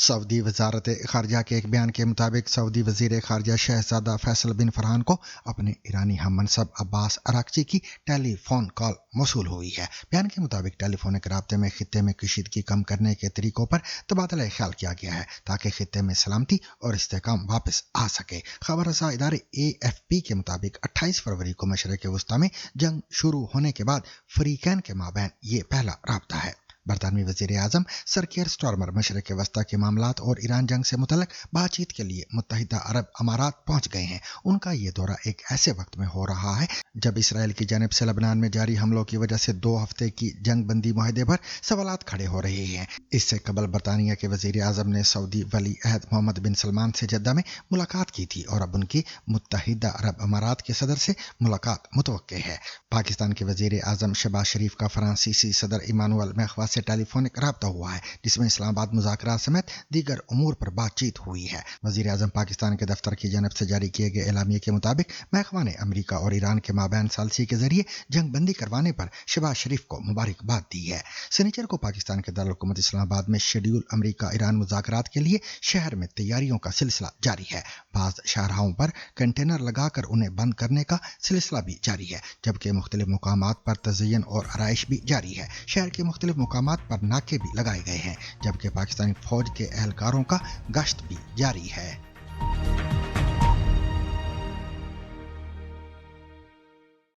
सऊदी वजारत खारजा के एक बयान के मुताबिक सऊदी वजीर खारजा शहजादा फैसल बिन फरहान को अपने ईरानी हम मनसब अब्बास अराक्ची की टेलीफोन कॉल मौसूल हुई है। बयान के मुताबिक टेलीफोनिक राब्ते में खित्ते में कशीदगी कम करने के तरीकों पर तबादला ख्याल किया गया है ताकि खित्ते में सलामती और इस्तेहकाम वापस आ सके। खबर रसा इदारे AFP के मुताबिक 28 फरवरी को मशरक़ वस्ता में जंग शुरू होने के बाद फरीकैन के माबैन ये पहला राब्ता है। बरतानवी वजीर आजम सर केयर स्टारमर मशरक़ वस्ता के मामलात और ईरान जंग से मुतल्लिक़ बातचीत के लिए मुत्तहिदा अरब अमारात पहुँच गए हैं। उनका ये दौरा एक ऐसे वक्त में हो रहा है जब इसराइल की जानिब से लबनान में जारी हमलों की वजह से 2 हफ्ते की जंग बंदी मुआहदे पर सवालात खड़े हो रहे हैं। इससे कबल बरतानिया के वजीर आजम ने सऊदी वली अहद मोहम्मद बिन सलमान से जद्दा में मुलाकात की थी और अब उनकी मुत्तहिदा अरब अमारात के सदर से मुलाकात मुतवक्के है। पाकिस्तान के वजीर आजम शहबाज शरीफ का फ्रांसीसी सदर इमानुअल मैख्वा से टेलीफोनिक राब्ता हुआ है जिसमें इस्लामाबाद मुज़ाकरात समेत दीगर उमूर पर बातचीत हुई है। वजीर आजम पाकिस्तान के दफ्तर की जानब से जारी किए गए एलामिये के मुताबिक मैख्वा ने अमरीका और ईरान के माबैन सालसी के जरिए जंग बंदी करवाने पर शहबाज शरीफ को मुबारकबाद दी है। शनिचर को पाकिस्तान के दारुल हुकूमत इस्लामाबाद में शेड्यूल अमरीका ईरान मुज़ाकरात के लिए शहर में तैयारियों का सिलसिला जारी है। बाज़ शाहराहों पर कंटेनर लगाकर उन्हें बंद करने का सिलसिला भी जारी है जबकि मुख्तलिफ मुकामात पर तज़य्युन और आराइश भी जारी है। शहर के मुख्तलिफ मुकामात पर नाके भी लगाए गए हैं जबकि पाकिस्तानी फौज के एहलकारों का गश्त भी जारी है।